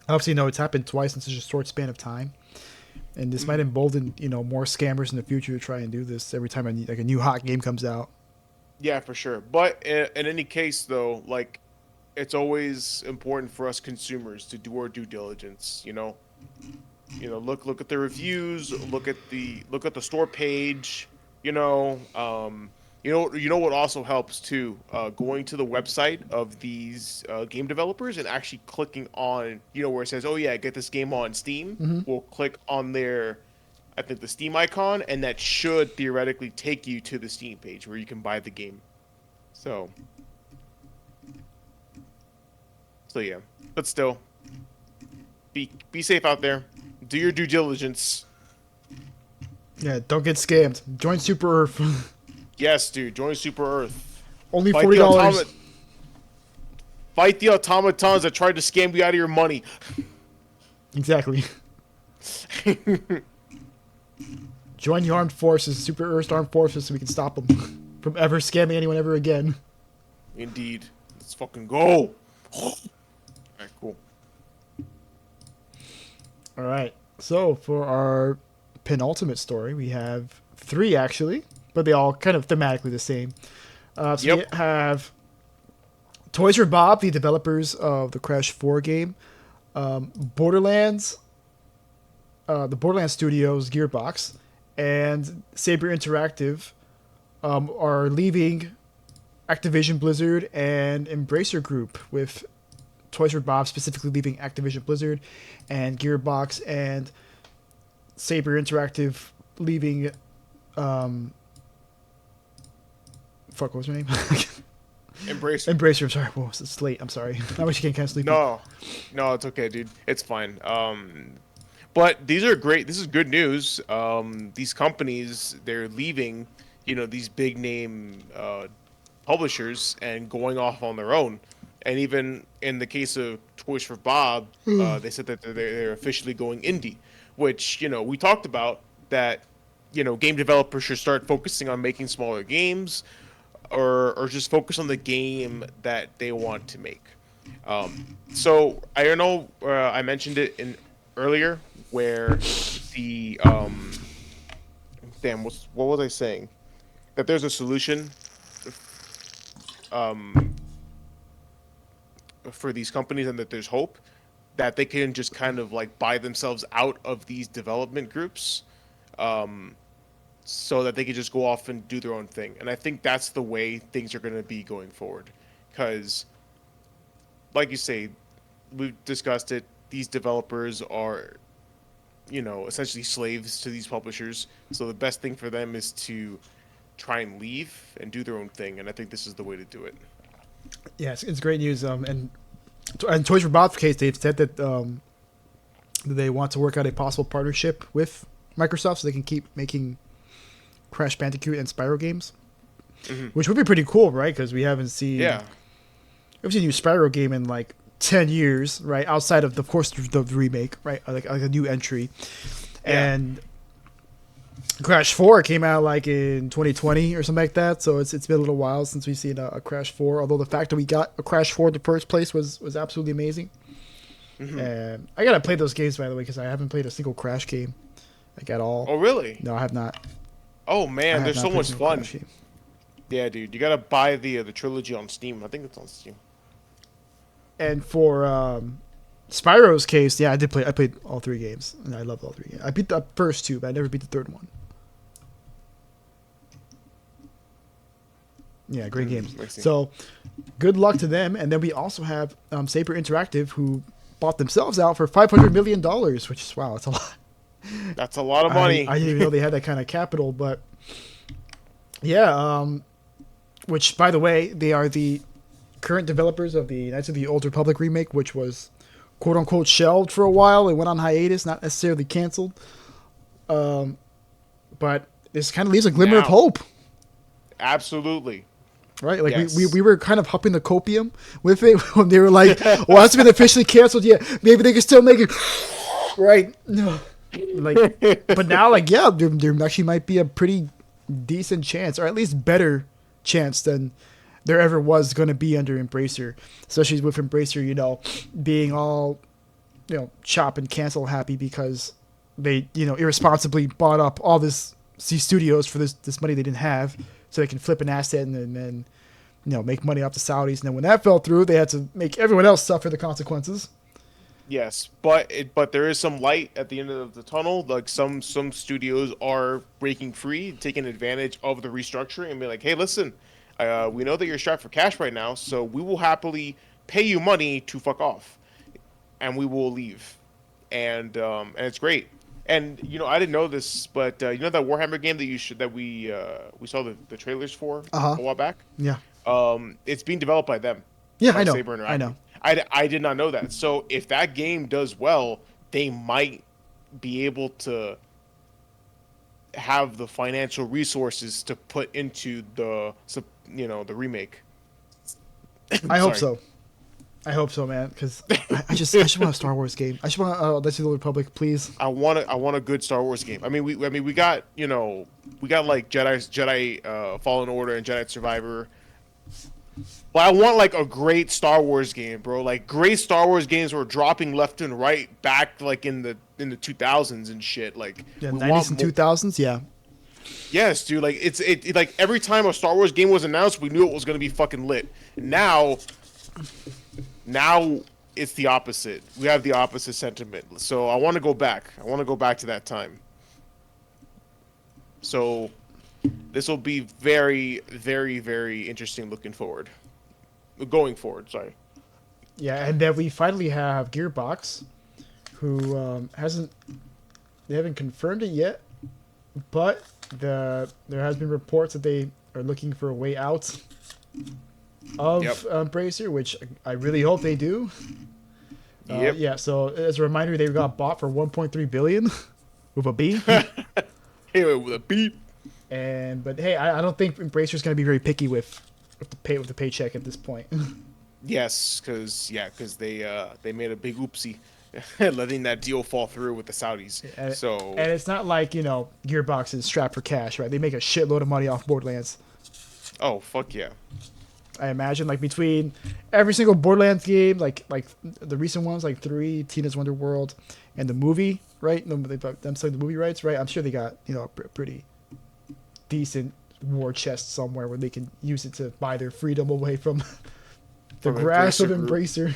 obviously, it's happened twice in such a short span of time, and this might embolden more scammers in the future to try and do this every time a new hot game comes out. Yeah, for sure. But in any case, though, like, it's always important for us consumers to do our due diligence. Look at the reviews, look at the store page. What also helps too, going to the website of these game developers and actually clicking on, where it says, "Oh yeah, get this game on Steam." We'll click on their, I think, the Steam icon, and that should theoretically take you to the Steam page where you can buy the game. So yeah, but still, be safe out there. Do your due diligence. Yeah, don't get scammed. Join Super Earth. Yes, dude. Join Super Earth. Only Fight $40. Fight the automatons that tried to scam you out of your money. Exactly. Join the armed forces, Super Earth's armed forces, so we can stop them from ever scamming anyone ever again. Indeed. Let's fucking go. Alright, cool. All right. So for our penultimate story, we have 3 actually, but they all kind of thematically the same. So we have Toys for Bob, the developers of the Crash 4 game, Borderlands, the Borderlands Studios, Gearbox, and Saber Interactive are leaving Activision Blizzard and Embracer Group, with Toys for Bob specifically leaving Activision Blizzard, and Gearbox and Saber Interactive leaving. Fuck, what was her name? Embracer. Embracer. I'm sorry. Whoa, it's late. I'm sorry. I wish you can't sleep. No, it's okay, dude. It's fine. But these are great. This is good news. These companies, they're leaving, these big name publishers and going off on their own. And even in the case of Toys for Bob, they said that they're officially going indie, which we talked about that. Game developers should start focusing on making smaller games, or just focus on the game that they want to make. So I don't know. I mentioned it in earlier where the damn, what was I saying? That there's a solution um, for these companies, and that there's hope that they can just kind of like buy themselves out of these development groups, um, so that they can just go off and do their own thing. And I think that's the way things are going to be going forward, because, like you say, we've discussed it. These developers are, essentially slaves to these publishers. So the best thing for them is to try and leave and do their own thing. And I think this is the way to do it. Yeah, it's great news. And Toys for Bob's case, they've said that they want to work out a possible partnership with Microsoft so they can keep making Crash Bandicoot and Spyro games, which would be pretty cool, right? Because we haven't seen a new Spyro game in like 10 years, right? Outside of course, the remake, right? Like a new entry. Yeah. And Crash 4 came out like in 2020 or something like that, so it's been a little while since we've seen a Crash 4, although the fact that we got a Crash 4 in the first place was absolutely amazing. And I gotta play those games, by the way, because I haven't played a single Crash game like at all. Oh, really? No, I have not. Oh, man, they're so much fun. Crash game. Yeah, dude, you gotta buy the trilogy on Steam. I think it's on Steam. And for Spyro's case, yeah, I played all three games, and I loved all three games. I beat the first two, but I never beat the third one. Yeah, great games. So, good luck to them. And then we also have Saber Interactive, who bought themselves out for $500 million, which is, wow, that's a lot. That's a lot of money. I didn't even know they had that kind of capital, but yeah. Which, by the way, they are the current developers of the Knights of the Old Republic remake, which was quote unquote shelved for a while. It went on hiatus, not necessarily canceled. But this kind of leaves a glimmer of hope. Absolutely. Right? Like yes. we were kind of huffing the copium with it when they were like, well, it's been officially canceled. Yeah, maybe they can still make it. Right. No. Like, but now, like, yeah, there actually might be a pretty decent chance, or at least better chance than there ever was going to be under Embracer, especially with Embracer, being all, chop and cancel happy because they, irresponsibly bought up all these studios for this money they didn't have, so they can flip an asset and then, make money off the Saudis. And then when that fell through, they had to make everyone else suffer the consequences. Yes, but there is some light at the end of the tunnel. Like some studios are breaking free, taking advantage of the restructuring, and be like, hey, listen, we know that you're strapped for cash right now, so we will happily pay you money to fuck off, and we will leave, and it's great. And I didn't know this, but that Warhammer game that we saw the trailers for a while back. Yeah. It's being developed by them. Yeah, by I know. Saber Interactive. I know. I did not know that. So if that game does well, they might be able to have the financial resources to put into the remake. I hope so. I hope so, man. Because I just want a Star Wars game. I just want Knights of the Old Republic, please. I want a good Star Wars game. I mean, we got like Jedi Fallen Order and Jedi Survivor. But I want like a great Star Wars game, bro. Like great Star Wars games were dropping left and right back like in the 2000s and shit. Like 90s and 2000s, yeah. Yes, dude. Like it like every time a Star Wars game was announced, we knew it was gonna be fucking lit. Now it's the opposite. We have the opposite sentiment. So I want to go back. I want to go back to that time. So this will be very, very, very interesting going forward, sorry. Yeah, and then we finally have Gearbox, who they haven't confirmed it yet, but there has been reports that they are looking for a way out of Embracer, which I really hope they do. Yeah, so as a reminder, they got bought for $1.3 billion with a B. Hey, with a B. But hey, I don't think Embracer's going to be very picky with the paycheck at this point. Yes, because they made a big oopsie, letting that deal fall through with the Saudis. And, So, and it's not like, Gearbox is strapped for cash, right? They make a shitload of money off Borderlands. oh fuck yeah, I imagine, like, between every single Borderlands game, like the recent ones, like 3, Tina's Wonder World, and the movie, right? Them selling the movie rights, right? I'm sure they got, a pretty decent war chest somewhere where they can use it to buy their freedom away from the from grasp of Embracer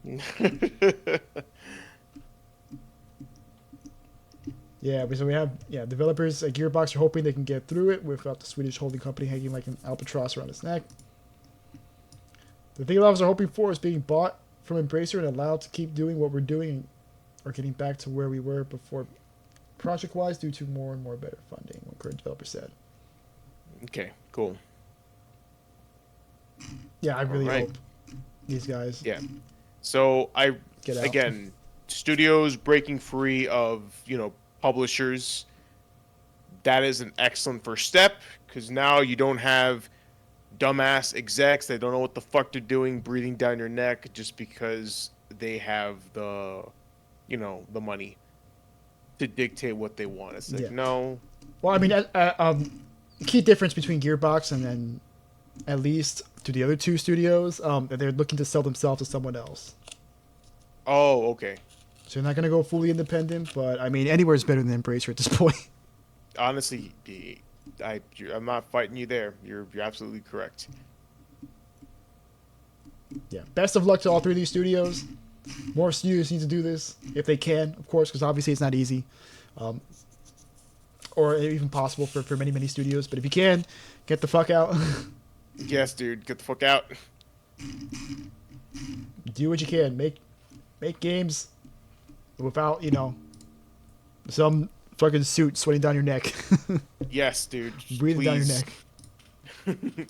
Embracer. Yeah, so we have developers at Gearbox are hoping they can get through it without the Swedish holding company hanging like an albatross around its neck. The thing a lot of us are hoping for is being bought from Embracer and allowed to keep doing what we're doing or getting back to where we were before project-wise due to more and more better funding, one current developer said. Okay, cool. Yeah, I really Alright. hope these guys Yeah. So get out. again, studios breaking free of publishers. That is an excellent first step because now you don't have dumbass execs that don't know what the fuck they're doing, breathing down your neck just because they have the money to dictate what they want. It's like, Yeah. no. Well, I mean, key difference between Gearbox and then at least to the other two studios, that they're looking to sell themselves to someone else. Oh, okay. So you're not going to go fully independent, but I mean, anywhere's better than Embracer at this point. Honestly, I'm not fighting you there. You're absolutely correct. Yeah. Best of luck to all three of these studios. More studios need to do this if they can, of course, because obviously it's not easy, or even possible for many, many studios. But if you can, get the fuck out. Yes, dude. Get the fuck out. Do what you can. Make games without, some fucking suit sweating down your neck. Yes, dude. Breathing down your Please. neck.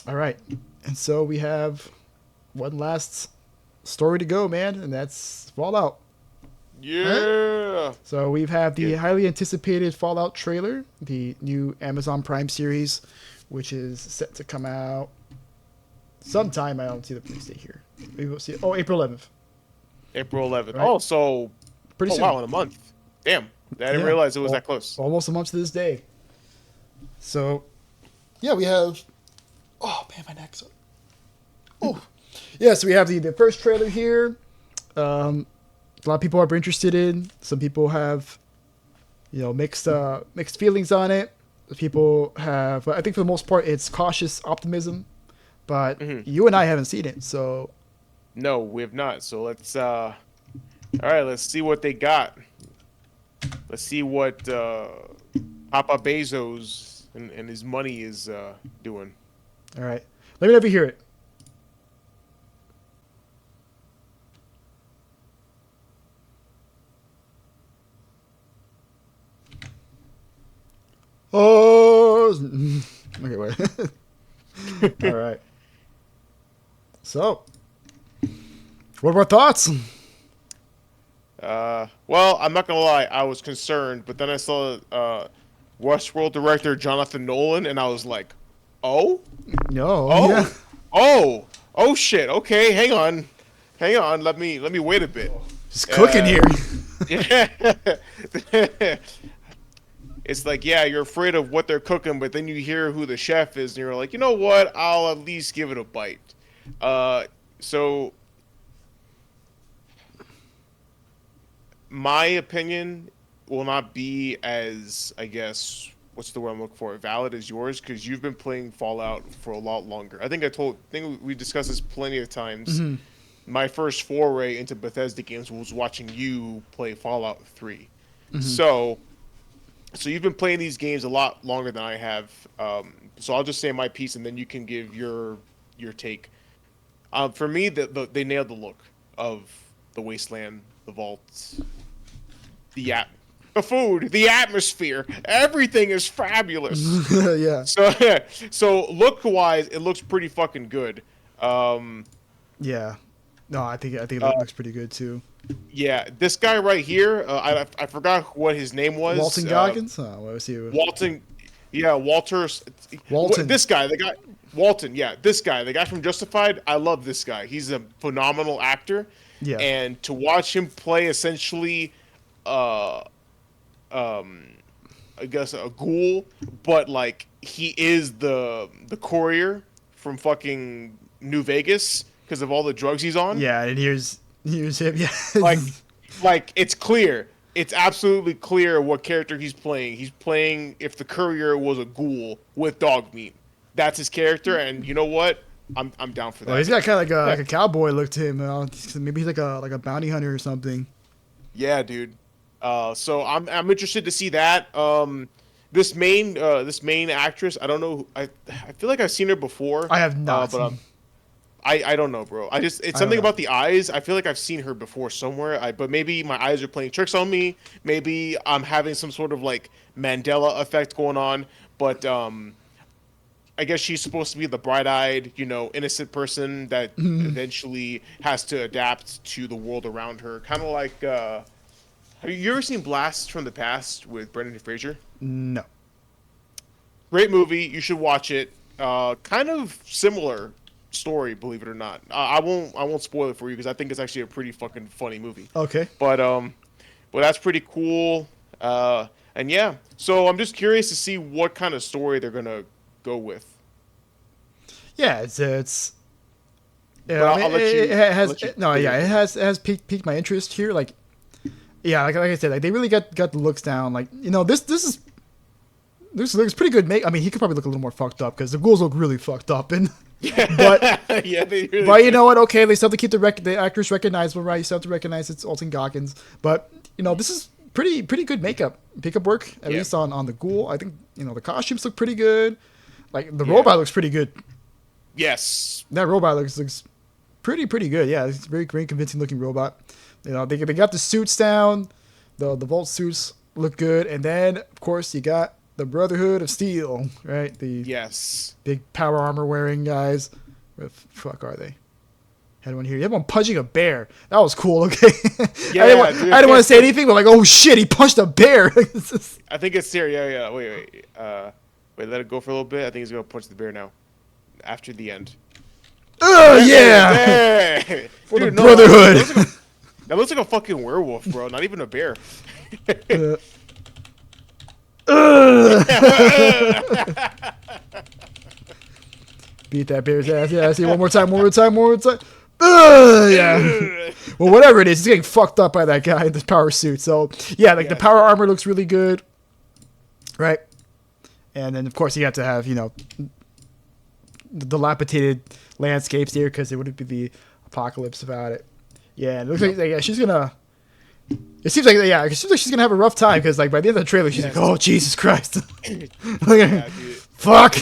All right. And so we have one last story to go, man, and that's Fallout. Yeah. So we've had the highly anticipated Fallout trailer, the new Amazon Prime series, which is set to come out sometime. I don't see the release date here. We will see. Oh, April 11th. April 11th. Right. Oh, so Pretty soon. wow, in a month. Damn. I didn't Yeah. realize it was Al- that close. Almost a month to this day. So, yeah, we have. Oh man, my neck's up. Oh, yeah. So we have the first trailer here. A lot of people are interested in. Some people have, mixed feelings on it. People have. I think for the most part, it's cautious optimism. But you and I haven't seen it, so. No, we have not. So let's all right, let's see what they got. Let's see what Papa Bezos and his money is doing. All right. Let me know if you hear it. Oh. Okay, wait. All right. So, what are our thoughts? Well, I'm not gonna lie, I was concerned, but then I saw Westworld director Jonathan Nolan, and I was like, oh, No. oh, Yeah. oh shit. Okay, hang on. Let me wait a bit. Just cooking here. Yeah. It's like, yeah, you're afraid of what they're cooking, but then you hear who the chef is, and you're like, you know what? I'll at least give it a bite. So my opinion will not be as, I guess, what's the word I'm looking for, valid as yours, because you've been playing Fallout for a lot longer. I think we discussed this plenty of times. My first foray into Bethesda games was watching you play Fallout 3. So you've been playing these games a lot longer than I have. So I'll just say my piece, and then you can give your take. For me, they nailed the look of the wasteland, the vaults, the food, the atmosphere. Everything is fabulous. Yeah. So look-wise, it looks pretty fucking good. Yeah. No, I think it looks pretty good too. Yeah, this guy right here, I forgot what his name was. Walton Goggins? Oh, what was he? Walton. Yeah, Walter. Walton. This guy, the guy. Walton, yeah, this guy, the guy from Justified, I love this guy. He's a phenomenal actor, Yeah. and to watch him play essentially, uh, um, I guess a ghoul, but like he is the courier from fucking New Vegas because of all the drugs he's on. Yeah, and here's him. Yeah. Like, like it's clear. It's absolutely clear what character he's playing. He's playing if the courier was a ghoul with dog meat. That's his character, and you know what? I'm down for that. Well, he's got kind of like a cowboy look to him. Maybe he's like a bounty hunter or something. Yeah, dude. So I'm interested to see that. This main actress, I don't know. I feel like I've seen her before. I have not. But I don't know, bro. It's something about the eyes. I feel like I've seen her before somewhere. But maybe my eyes are playing tricks on me. Maybe I'm having some sort of like Mandela effect going on. But I guess she's supposed to be the bright-eyed, innocent person that eventually has to adapt to the world around her. Kind of like, have you ever seen Blast from the Past with Brendan Fraser? No. Great movie. You should watch it. Kind of similar story, believe it or not. I won't spoil it for you because I think it's actually a pretty fucking funny movie. Okay. But that's pretty cool. And yeah, so I'm just curious to see what kind of story they're gonna go with. Yeah, it's. Yeah, Well, I'll let you. It has let you no, yeah, it has piqued my interest here. Like, yeah, like I said, like they really got the looks down. Like, this looks pretty good. I mean, he could probably look a little more fucked up because the ghouls look really fucked up. And but yeah, they really but you know what? Okay, they still have to keep the actors recognizable, right? You still have to recognize it's Alton Goggins. But this is pretty good makeup work at least on the ghoul. I think the costumes look pretty good. Like the robot looks pretty good. Yes. That robot looks pretty good. Yeah, it's a very convincing looking robot. They got the suits down. The Vault suits look good, and then of course you got the Brotherhood of Steel, right? The big power armor wearing guys. What the fuck are they? Had one here. You have one punching a bear. That was cool. Okay. Yeah, I didn't want to say anything, but like, oh shit, he punched a bear. I think it's here. Yeah. Wait. Let it go for a little bit. I think he's gonna punch the bear now. After the end. Oh yeah. For the Brotherhood. That looks like a fucking werewolf, bro. Not even a bear. Beat that bear's ass. Yeah, see, one more time. Yeah. Well, whatever it is, he's getting fucked up by that guy in the power suit. So, yeah, the power armor looks really good. Right? And then, of course, you have to have, the dilapidated landscapes here because it wouldn't be the apocalypse without it. Yeah, it looks like she's gonna. It seems like she's gonna have a rough time because like by the end of the trailer she's like, oh Jesus Christ, fuck.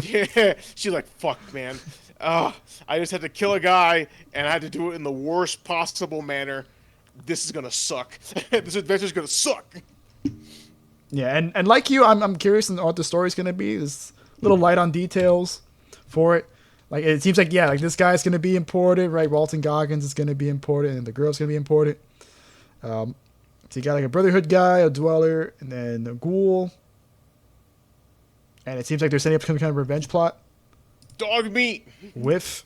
Yeah, she's like, fuck, man. I just had to kill a guy and I had to do it in the worst possible manner. This is gonna suck. This adventure's gonna suck. Yeah, and like you, I'm curious on what the story's gonna be. There's a little light on details for it. Like it seems like this guy's gonna be important, right? Walton Goggins is gonna be important, and the girl's gonna be important. So you got like a Brotherhood guy, a Dweller, and then a Ghoul. And it seems like they're setting up some kind of revenge plot. Dog meat with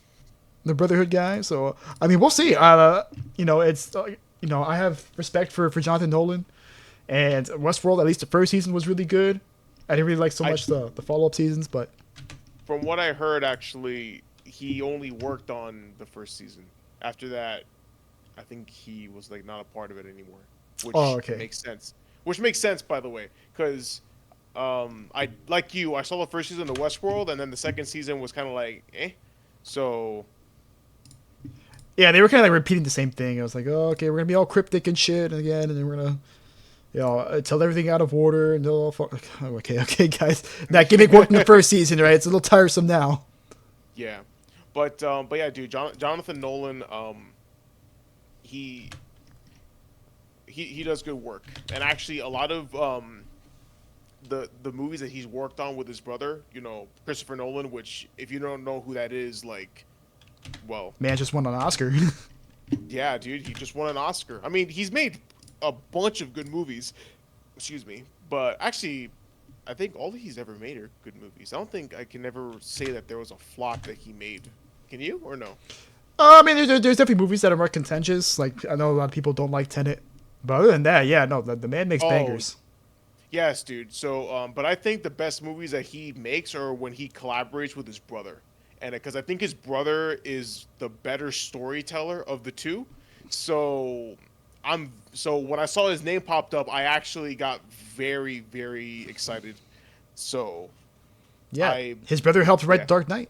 the Brotherhood guy. So I mean, we'll see. It's I have respect for Jonathan Nolan, and Westworld. At least the first season was really good. I didn't really like so much the follow-up seasons, but from what I heard, actually, he only worked on the first season. After that, I think he was like not a part of it anymore, which makes sense. Which makes sense, by the way, because I like you. I saw the first season of Westworld, and then the second season was kind of like, eh. So yeah, they were kind of like repeating the same thing. I was like, oh, okay, we're gonna be all cryptic and shit again, and then we're gonna tell everything out of order, and they'll all fuck. Okay, guys. That gimmick worked in the first season, right? It's a little tiresome now. Yeah, but yeah, dude, Jonathan Nolan, he does good work, and actually a lot of the movies that he's worked on with his brother, Christopher Nolan, which if you don't know who that is, like, well, man just won an Oscar. Yeah, dude, he just won an Oscar. I mean, he's made a bunch of good movies, but actually, I think all he's ever made are good movies. I don't think I can ever say that there was a flop that he made. Can you or no? I mean, there's definitely movies that are more contentious. Like I know a lot of people don't like Tenet, but other than that, yeah, no, the man makes Oh, bangers. yes, dude. So, but I think the best movies that he makes are when he collaborates with his brother, and because I think his brother is the better storyteller of the two. So, so when I saw his name popped up, I actually got very, very excited. So, Yeah, I his brother helped write yeah, Dark Knight.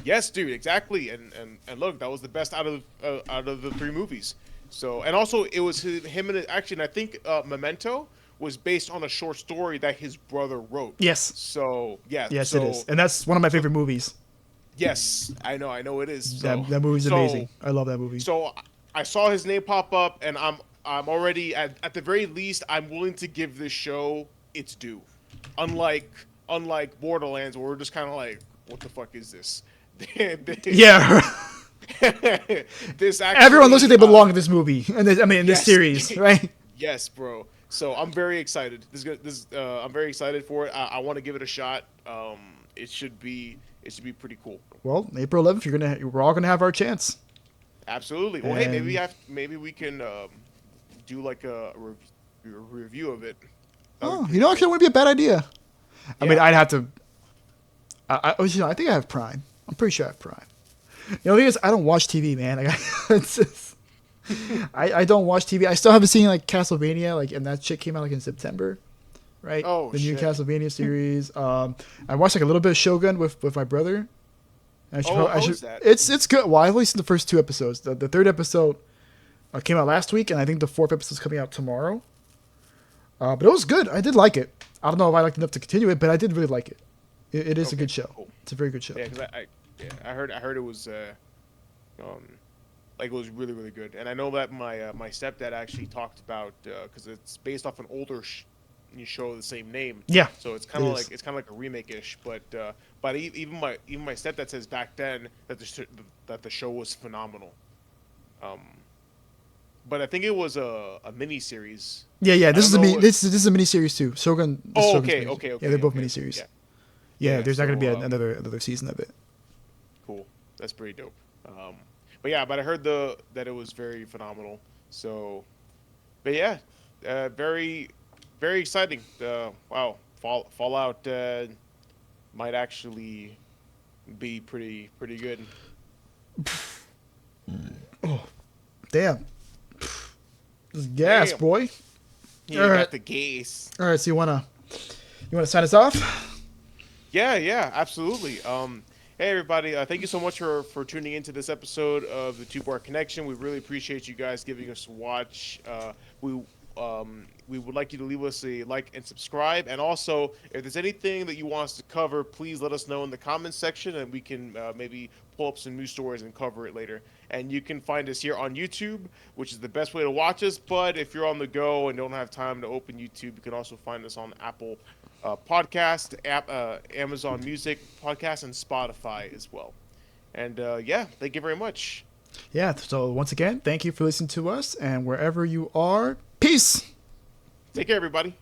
yes, dude, exactly. And look, that was the best out of the three movies. So, and also it was him and actually, and I think Memento was based on a short story that his brother wrote. Yes, So yeah, yes, it is, and that's one of my so favorite movies. yes, I know it is. That movie's amazing. I love that movie. So I saw his name pop up, and I'm already at the very least I'm willing to give this show its due. Unlike Borderlands, where we're just kind of like, what the fuck is this? Yeah, This everyone looks actually like they belong in this movie, and I mean in this yes. series, right? Yes, bro. So I'm very excited. I'm very excited for it. I want to give it a shot. It should be pretty cool. Well, April 11th, we're all gonna have our chance. Absolutely. Well, hey, And maybe we can do like a review of it. That would oh, be pretty actually, it cool. wouldn't be a bad idea. I mean, Yeah. I'd have to. I think I have Prime. I'm pretty sure I have Prime. The thing is, I don't watch TV, man. Like, it's just, I don't watch TV. I still haven't seen like Castlevania, like, and that shit came out like in September, right? Oh The new shit. Castlevania series. I watched like a little bit of Shogun with my brother. I How should. is that? It's good. Well, I've only seen the first two episodes. The third episode came out last week, and I think the fourth episode is coming out tomorrow. But it was good. I did like it. I don't know if I liked enough to continue it, but I did really like it. It is a Okay. good show. Cool. It's a very good show. Yeah, because I heard it was um like it was really really good, and I know that my stepdad actually talked about because it's based off an older show of the same name. Yeah, So it's it is. kind of like a remake ish, but even my stepdad says back then that that the show was phenomenal. Um, but I think it was a mini series. Yeah. I don't know. This is a miniseries too. Shogun. This is Oh, Shogun's okay, miniseries. okay, Yeah, okay, they're both okay. miniseries. Yeah, Yeah, yeah. there's not gonna be So another season of it. cool. That's pretty dope. But yeah, but I heard that it was very phenomenal. So, but yeah, very very exciting. Wow, Fallout might actually be pretty good. Damn. This is gas, Damn. boy. You All right. got the gaze. All right. So you wanna sign us off? Yeah, absolutely. Hey everybody, thank you so much for tuning into this episode of the Two Bar Connection. We really appreciate you guys giving us a watch. We would like you to leave us a like and subscribe, and also if there's anything that you want us to cover, please let us know in the comments section, and we can maybe pull up some news stories and cover it later. And you can find us here on YouTube, which is the best way to watch us. But if you're on the go and don't have time to open YouTube, you can also find us on Apple Podcast, Amazon Music Podcast, and Spotify as well. And yeah, thank you very much. Yeah. So once again, thank you for listening to us, and wherever you are, peace. Take care, everybody.